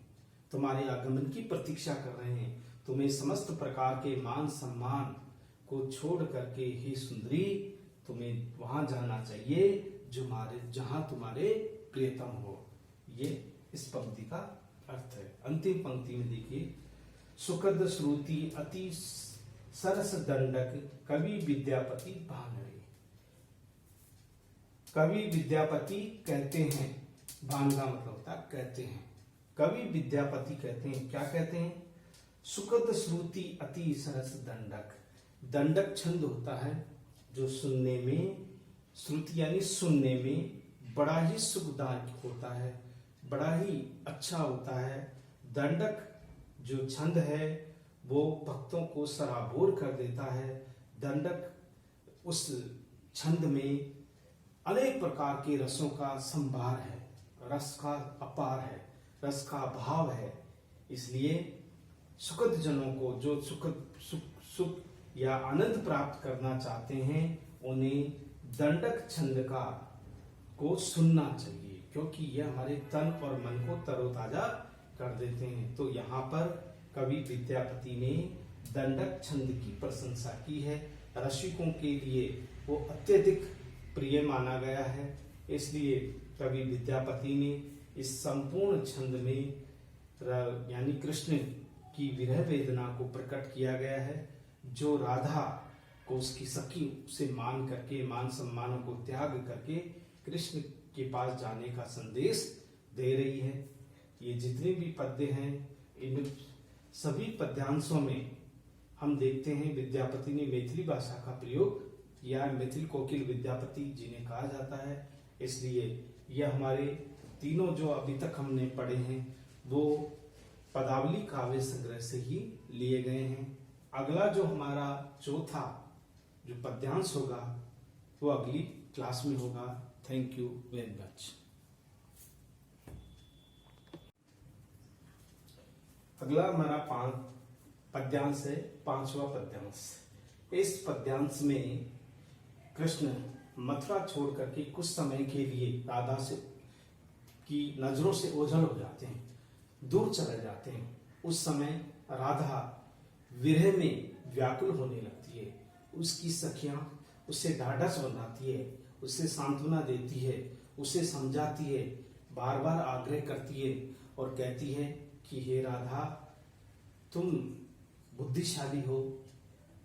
तुम्हारे आगमन की प्रतीक्षा कर रहे हैं। तुम्हें समस्त प्रकार के मान सम्मान को छोड़ करके हे सुंदरी तुम्हें वहां जाना चाहिए जहां तुम्हारे प्रियतम हो। ये इस पंक्ति का अर्थ है। अंतिम पंक्ति में देखिए, सुखद श्रुति अति सरस दंडक कवि विद्यापति भानरे। कवि विद्यापति कहते हैं, भान का मतलब होता है कहते हैं, कवि विद्यापति कहते हैं, क्या कहते हैं? सुखद श्रुति अति सरस दंडक। दंडक छंद होता है जो सुनने में, श्रुति यानी सुनने में बड़ा ही सुखदायक होता है, बड़ा ही अच्छा होता है। दंडक जो छंद है वो भक्तों को सराबोर कर देता है। दंडक उस छंद में अनेक प्रकार के रसों का संभार है, रस का अपार है, रस का भाव है। इसलिए सुखद जनों को जो सुख या आनंद प्राप्त करना चाहते हैं उन्हें दंडक छंद को सुनना चाहिए, क्योंकि यह हमारे तन और मन को तरोताजा कर देते हैं। तो यहाँ पर कवि विद्यापति ने दंडक छंद की प्रशंसा की है। रसिकों के लिए वो अत्यधिक प्रिय माना गया है, इसलिए कवि विद्यापति ने इस संपूर्ण छंद में यानी कृष्ण की विरह वेदना को प्रकट किया गया है, जो राधा को उसकी सखी से मान करके, मान सम्मानों को त्याग करके कृष्ण के पास जाने का संदेश दे रही है। ये जितने भी पद्य हैं, इन सभी पद्यांशों में हम देखते हैं विद्यापति ने मैथिली भाषा का प्रयोग किया है। मैथिल कोकिल विद्यापति जिन्हें कहा जाता है। इसलिए यह हमारे तीनों जो अभी तक हमने पढ़े हैं वो पदावली काव्य संग्रह से ही लिए गए हैं। अगला जो हमारा चौथा जो पद्यांश होगा वो अगली क्लास में होगा। Thank you very much. अगला हमारा पद्यांश है, पांचवा पद्यांश। इस पद्यांश में कृष्ण मथुरा छोड़ करके कुछ समय के लिए राधा से की नजरों से ओझल हो जाते हैं, दूर चले जाते हैं। उस समय राधा विरह में व्याकुल होने लगती है। उसकी सखियां उसे ढाढ़स बंधाती है, उसे सांत्वना देती है, उसे समझाती है, बार बार आग्रह करती है और कहती है कि हे राधा, तुम बुद्धिशाली हो,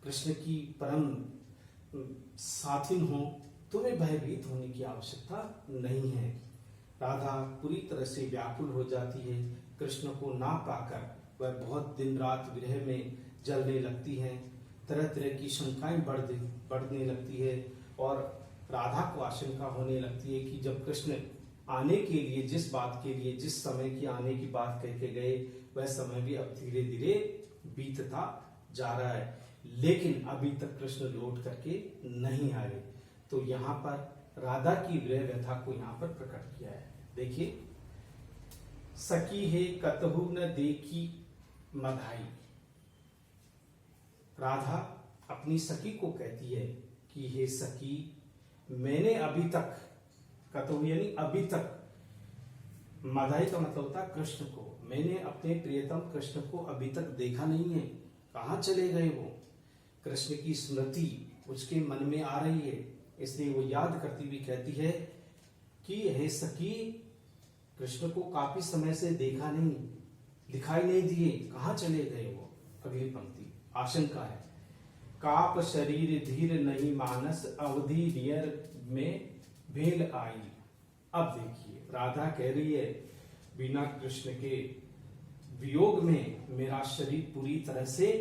कृष्ण की परम साथिन हो, तुम्हें भयभीत होने की आवश्यकता नहीं है। राधा पूरी तरह से व्याकुल हो जाती है। कृष्ण को ना पाकर वह बहुत दिन रात विरह में जलने लगती है। तरह तरह की शंकाएं बढ़ने लगती है और राधा को आशंका होने लगती है कि जब कृष्ण आने के लिए जिस बात के लिए जिस समय की आने की बात कह के गए वह समय भी अब धीरे धीरे बीतता जा रहा है, लेकिन अभी तक कृष्ण लौट करके नहीं आए। तो यहाँ पर राधा की विरह व्यथा को यहाँ पर प्रकट किया है। देखिए, सखी है कतहु न देखी मधाई। राधा अपनी सखी को कहती है कि हे सखी, मैंने अभी तक, कतहु यानी अभी तक, मधाई का मतलब होता है कृष्ण को, मैंने अपने प्रियतम कृष्ण को अभी तक देखा नहीं है। कहाँ चले गए वो? कृष्ण की स्मृति उसके मन में आ रही है, इसलिए वो याद करती हुई कहती है कि हे सखी, कृष्ण को काफी समय से देखा नहीं, दिखाई नहीं दिए, कहाँ चले गए वो। अगली पंक्ति आशंका है। काप शरीर धीर नहीं मानस, अवधि नियर में भेल आई। अब देखिए राधा कह रही है, बिना कृष्ण के वियोग में मेरा शरीर पूरी तरह से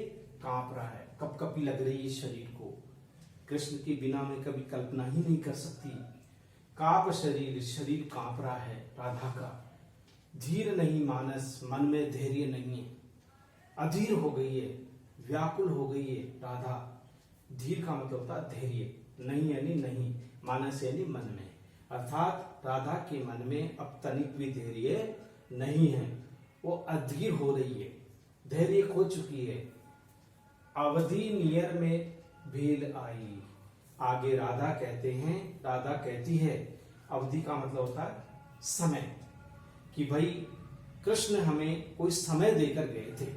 कांप रहा है, कपकपी लग रही है शरीर को। कृष्ण के बिना मैं कभी कल्पना ही नहीं कर सकती। काप शरीर, शरीर कांप रहा है राधा का। धीर नहीं मानस, मन में धैर्य नहीं है, अधीर हो गई है, व्याकुल हो गई है राधा। धीर का मतलब होता है धैर्य, नहीं यानी नहीं, मानस यानी मन में, अर्थात राधा के मन में अब तनिक भी धैर्य नहीं है, वो अधीर हो रही है, धैर्य खो चुकी है। अवधि नियर में भेल आई। आगे राधा कहते हैं, राधा कहती है, अवधि का मतलब होता है समय, कि भाई कृष्ण हमें कोई समय देकर गए थे।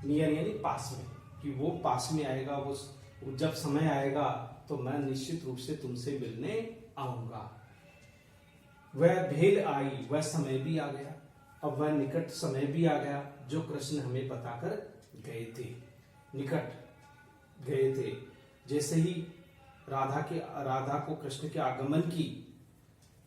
नियर यानी पास में, कि वो पास में आएगा, वो जब समय आएगा तो मैं निश्चित रूप से तुमसे मिलने आऊंगा। वह भेल आई, वह समय भी आ गया, अब वह निकट समय भी आ गया जो कृष्ण हमें बताकर गए थे, निकट गए थे। जैसे ही राधा को कृष्ण के आगमन की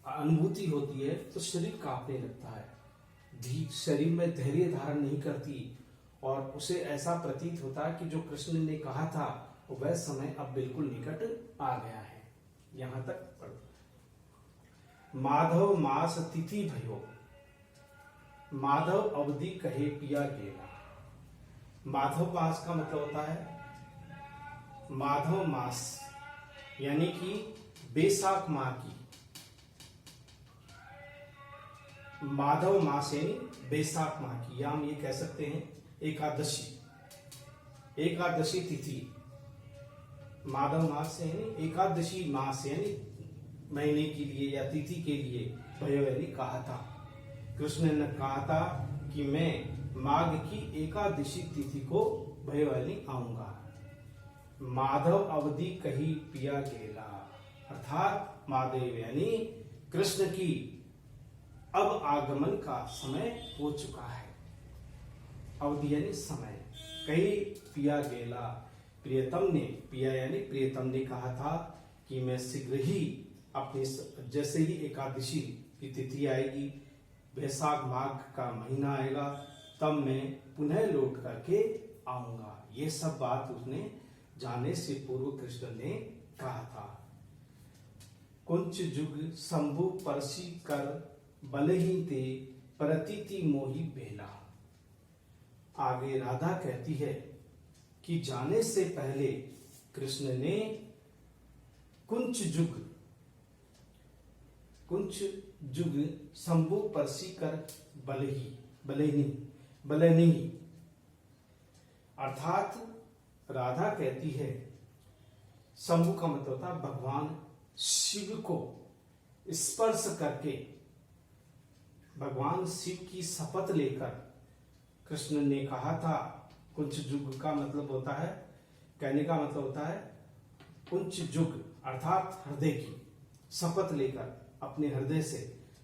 अनुभूति होती है तो शरीर कांपने लगता है, शरीर में धैर्य धारण नहीं करती, और उसे ऐसा प्रतीत होता है कि जो कृष्ण ने कहा था वह समय अब बिल्कुल निकट आ गया है। यहां तक पढ़ो। माधव मास तिथि भयो, माधव अवधि कहे पिया गेला। माधव मास का मतलब होता है माधव मास, यानी कि बैसाख माह की, माधव मास यानी बैसाख माह की, या हम ये कह सकते हैं एकादशी, एकादशी तिथि। माधव मास यानी एकादशी मास यानी महीने के लिए या तिथि के लिए भयो यानी कहा था। कृष्ण ने कहा था कि मैं माघ की एकादशी तिथि को भयो यानी आऊंगा। माधव अवधि कही पिया गेला, अर्थात महादेव यानी कृष्ण की अब आगमन का समय हो चुका है। अवधि यानी समय, कही पिया गेला, प्रियतम ने, पिया यानी प्रियतम ने कहा था कि मैं शीघ्र ही अपने, जैसे ही एकादशी की तिथि आएगी, बैसाख माघ का महीना आएगा, तब मैं पुनः लौट करके आऊंगा। ये सब बात उसने जाने से पूर्व कृष्ण ने कहा था। कुंच जुग शंभु परसी कर, बलही ते प्रतीति मोही बेला। आगे राधा कहती है कि जाने से पहले कृष्ण ने कुंच जुग शंभु परसी कर बलही, अर्थात राधा कहती है, शंभु का मतलब होता है भगवान शिव को स्पर्श करके, भगवान शिव की शपथ लेकर कृष्ण ने कहा था। कुंच जुग का मतलब होता है, कहने का मतलब होता है कुंच जुग, अर्थात हृदय की शपथ लेकर, अपने हृदय से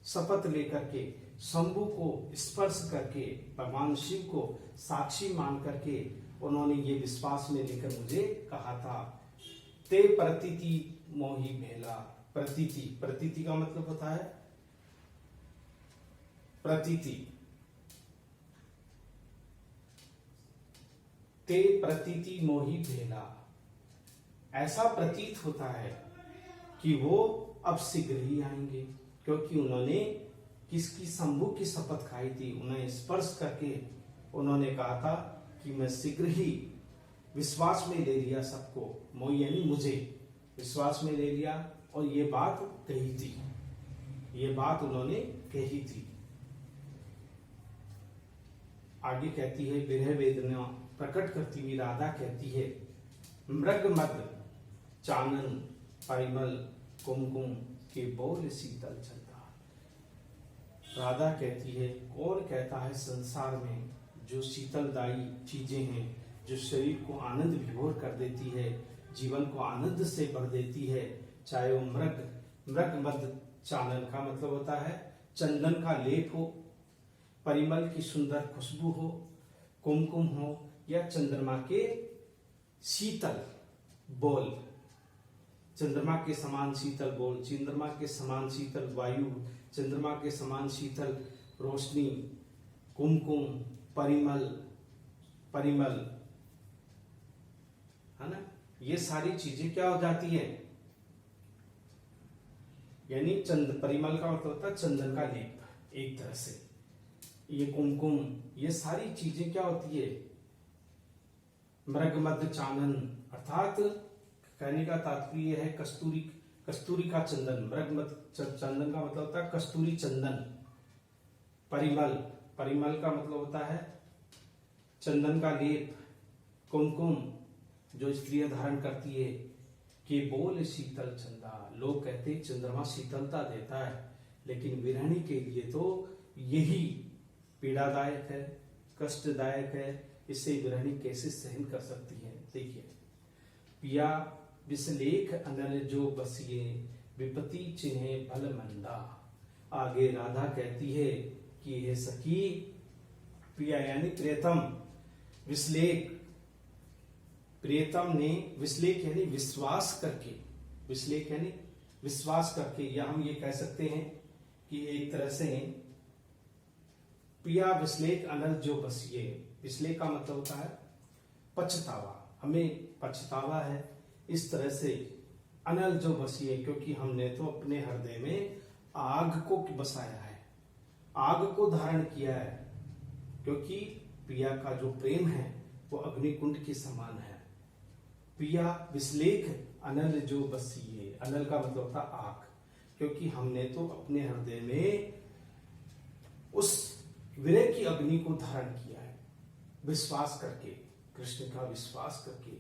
शपथ लेकर के, शंभु को स्पर्श करके, भगवान शिव को साक्षी मान करके उन्होंने ये विश्वास में लेकर मुझे कहा था। ते प्रतीति मोही भेला। प्रतीति का मतलब होता है प्रतीति, ते प्रतीति मोही भेला, ऐसा प्रतीत होता है कि वो अब शीघ्र ही आएंगे, क्योंकि उन्होंने किसकी, शंभु की शपथ खाई थी। उन्हें स्पर्श करके उन्होंने कहा था कि मैं शीघ्र ही, विश्वास में ले लिया सबको, मोही यानी मुझे विश्वास में ले लिया, और ये बात कही थी, ये बात उन्होंने कही थी। आगे कहती है, विरह वेदना प्रकट करती हुई राधा कहती है, मृग मद चानन परिमल कुमकुम के बोल शीतल चलता। राधा कहती है, कौन कहता है संसार में जो शीतलदायी चीजें हैं, जो शरीर को आनंद विभोर कर देती है, जीवन को आनंद से भर देती है। चाहे वो मृग मद चानन का मतलब होता है चंदन का लेप हो, परिमल की सुंदर खुशबू हो, कुमकुम हो, या चंद्रमा के शीतल बोल, चंद्रमा के समान शीतल बोल, चंद्रमा के समान शीतल वायु, चंद्रमा के समान शीतल रोशनी, कुमकुम, परिमल, है ना। ये सारी चीजें क्या हो जाती है, यानी परिमल का मतलब होता है चंदन का लेप, एक तरह से ये कुमकुम, ये सारी चीजें क्या होती है, मृगमद चानन, अर्थात कहने का तात्पर्य है कस्तूरी का चंदन। मृगमद चंदन का मतलब होता है कस्तूरी चंदन। परिमल का मतलब होता है चंदन का लेप। कुमकुम जो स्त्रियां धारण करती है। कि बोल शीतल चंदा, लोग कहते हैं चंद्रमा शीतलता देता है, लेकिन विरहणी के लिए तो यही पीड़ादायक है, कष्टदायक है। इसे विरहणी कैसे सहन कर सकती है। देखिए, पिया विषलेख अनल जो बसिए, विपत्ति चिन्हे भल मंदा। आगे राधा कहती है कि हे सखी, पिया यानी प्रियतम, विषलेख, प्रियतम ने विश्लेख यानी विश्वास करके, विश्लेख यानी विश्वास करके, या हम ये कह सकते हैं कि एक तरह से पिया विश्लेख अनल जो बसिए। विश्लेख का मतलब होता है पछतावा, हमें पछतावा है इस तरह से अनल जो बसिए, क्योंकि हमने तो अपने हृदय में आग को बसाया है, आग को धारण किया है। क्योंकि पिया का जो प्रेम है वो अग्निकुंड के समान है। पिया विश्लेख अनल जो बसिए, अनल का मतलब होता आग, क्योंकि हमने तो अपने हृदय में उस विरह की अग्नि को धारण किया है, विश्वास करके, कृष्ण का विश्वास करके।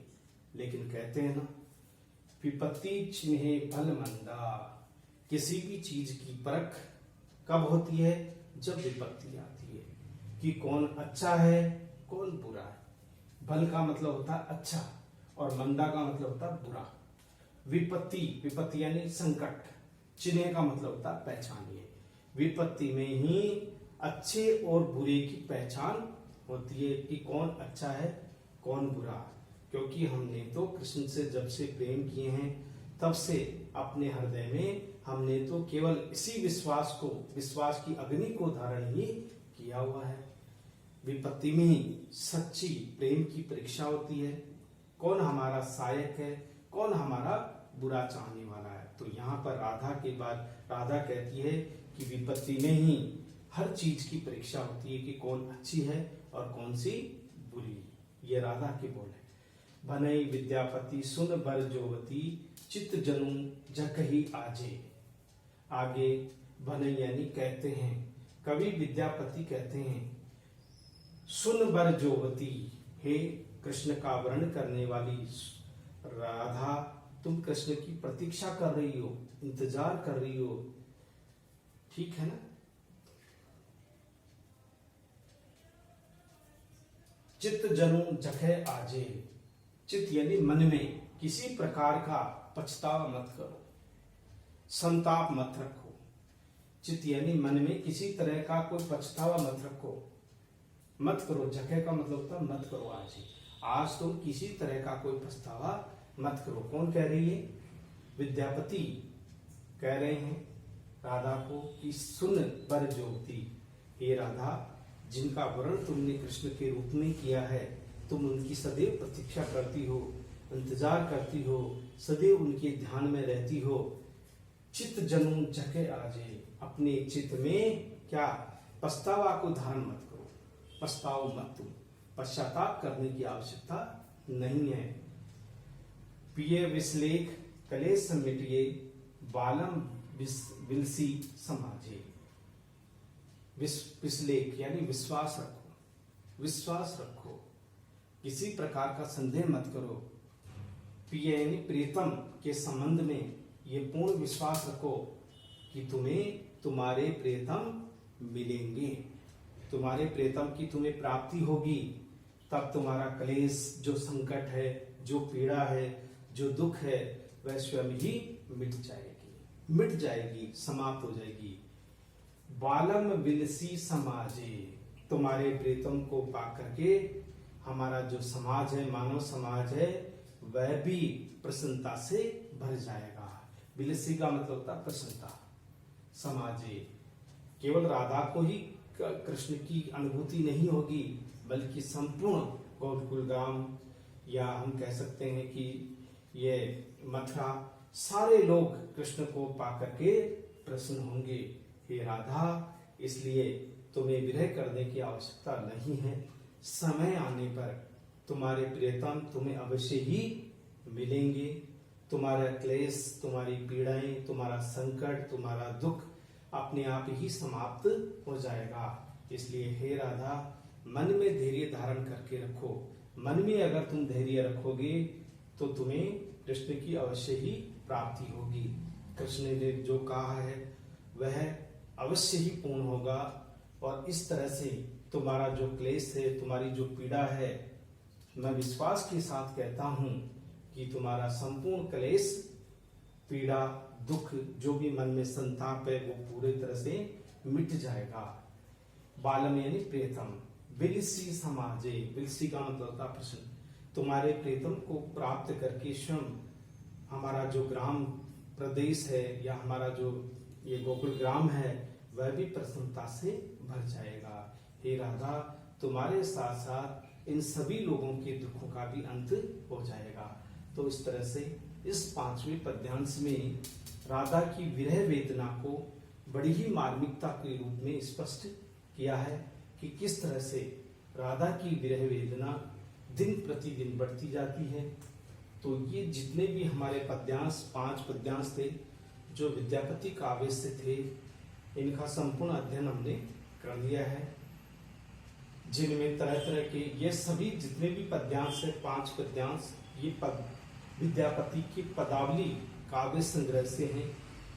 लेकिन कहते हैं ना, विपत्ति चिन्हे भल मंदा, किसी भी चीज की परख कब होती है, जब विपत्ति आती है कि कौन अच्छा है कौन बुरा है। भल का मतलब होता है अच्छा, और मंदा का मतलब होता है बुरा। विपत्ति यानी संकट, चिन्ह का मतलब होता है पहचानिए। विपत्ति में ही अच्छे और बुरे की पहचान होती है कि कौन अच्छा है कौन बुरा। क्योंकि हमने तो कृष्ण से जब से प्रेम किए हैं तब से अपने हृदय में हमने तो केवल इसी विश्वास की अग्नि को धारण ही किया हुआ है। विपत्ति में ही सच्ची प्रेम की परीक्षा होती है, कौन हमारा सहायक है कौन हमारा बुरा चाहने वाला है। तो यहाँ पर राधा के बाद राधा कहती है कि विपत्ति में ही हर चीज की परीक्षा होती है कि कौन अच्छी है और कौन सी बुरी। ये राधा के बोल है। भनई विद्यापति सुन बर जोवती, चित्त जनु जकही आजे। आगे भनई यानी कहते हैं, कवि विद्यापति कहते हैं, सुन बर जोवती, हे कृष्ण का वर्ण करने वाली राधा, तुम कृष्ण की प्रतीक्षा कर रही हो, इंतजार कर रही हो, ठीक है ना। चित्त जनु जखे आजे, चित्त यानी मन में किसी प्रकार का पछतावा मत करो, संताप मत रखो। चित्त यानी मन में किसी तरह का कोई पछतावा मत रखो, मत करो। जखे का मतलब होता है मत करो। आज तुम किसी तरह का कोई पछतावा मत करो। कौन कह रही है? विद्यापति कह रहे हैं राधा को कि सुन बर जोवती, हे राधा, जिनका वर्ण तुमने कृष्ण के रूप में किया है, तुम उनकी सदैव प्रतीक्षा करती हो, इंतजार करती हो, सदैव उनके ध्यान में रहती हो। चित्त जनु जके आजे, अपने चित्त में क्या पछतावा को धारण मत करो, पछताओ मत तुम, पश्चाताप करने की आवश्यकता नहीं है। पिए विश्लेख कलेश मिटिए, बालम विलसी समाजे। विश्लेख यानी विश्वास रखो, विश्वास रखो, किसी प्रकार का संदेह मत करो। प्रिय यानी प्रियतम के संबंध में ये पूर्ण विश्वास रखो कि तुम्हें तुम्हारे प्रियतम मिलेंगे, तुम्हारे प्रियतम की तुम्हें प्राप्ति होगी। तब तुम्हारा क्लेश, जो संकट है, जो पीड़ा है, जो दुख है वह स्वयं ही मिट जाएगी, समाप्त हो जाएगी। बालम विलसी समाजे, तुम्हारे प्रीतम को पाकर के हमारा जो समाज है, मानव समाज है, वह भी प्रसन्नता से भर जाएगा। विलसी का मतलब होता है प्रसन्नता। समाजे, केवल राधा को ही कृष्ण की अनुभूति नहीं होगी, बल्कि संपूर्ण गोकुल ग्राम, या हम कह सकते हैं कि ये मथुरा, सारे लोग कृष्ण को पाकर के प्रसन्न होंगे। हे राधा, इसलिए तुम्हें विरह करने की आवश्यकता नहीं है। समय आने पर तुम्हारे प्रियतम तुम्हें अवश्य ही मिलेंगे। तुम्हारा क्लेश, तुम्हारी पीड़ाएं, तुम्हारा संकट, तुम्हारा दुख अपने आप ही समाप्त हो जाएगा। इसलिए हे राधा, मन में धैर्य धारण करके रखो। मन में अगर तुम धैर्य रखोगे तो तुम्हें कृष्ण की अवश्य ही प्राप्ति होगी। कृष्ण ने जो कहा है वह अवश्य ही पूर्ण होगा। और इस तरह से तुम्हारा जो क्लेश है, तुम्हारी जो पीड़ा है, मैं विश्वास के साथ कहता हूं कि तुम्हारा संपूर्ण क्लेश, पीड़ा, दुख, जो भी मन में संताप है, वो पूरी तरह से मिट जाएगा। बालम यानी प्रियतम, बिलसी समाजे, बिलसी का मतलब होता प्रसन्न। तुम्हारे प्रियतम को प्राप्त करके स्वयं हमारा जो ग्राम प्रदेश है, या हमारा जो ये गोकुल ग्राम है, वह भी प्रसन्नता से भर जाएगा। हे राधा, तुम्हारे साथ साथ इन सभी लोगों के दुखों का भी अंत हो जाएगा। तो इस तरह से इस 5वें पद्यांश में राधा की विरह वेदना को बड़ी ही मार्मिकता के रूप में स्पष्ट किया है कि किस तरह से राधा की विरह वेदना दिन प्रतिदिन बढ़ती जाती है। तो ये जितने भी हमारे पद्यांश, 5 पद्यांश थे जो विद्यापति काव्य से थे, इनका संपूर्ण अध्ययन हमने कर लिया है, जिनमें तरह तरह के ये सभी जितने भी पद्यांश है, 5 पद्यांश, ये विद्यापति की पदावली काव्य संग्रह से हैं।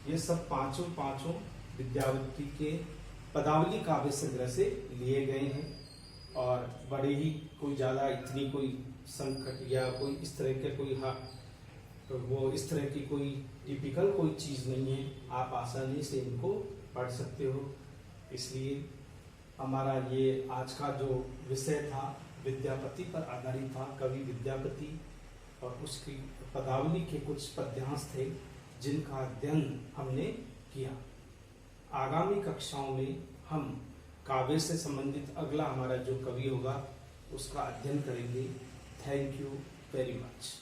ये सब पांचों विद्यापति के पदावली काव्य संग्रह से लिए गए हैं। और बड़े ही कोई ज्यादा इतनी कोई संकट या कोई इस तरह के कोई वो इस तरह की कोई टिपिकल कोई चीज नहीं है, आप आसानी से इनको पढ़ सकते हो। इसलिए हमारा ये आज का जो विषय था विद्यापति पर आधारित था। कवि विद्यापति और उसकी पदावली के कुछ पद्यांश थे जिनका अध्ययन हमने किया। आगामी कक्षाओं में हम काव्य से संबंधित अगला हमारा जो कवि होगा उसका अध्ययन करेंगे। Thank you very much.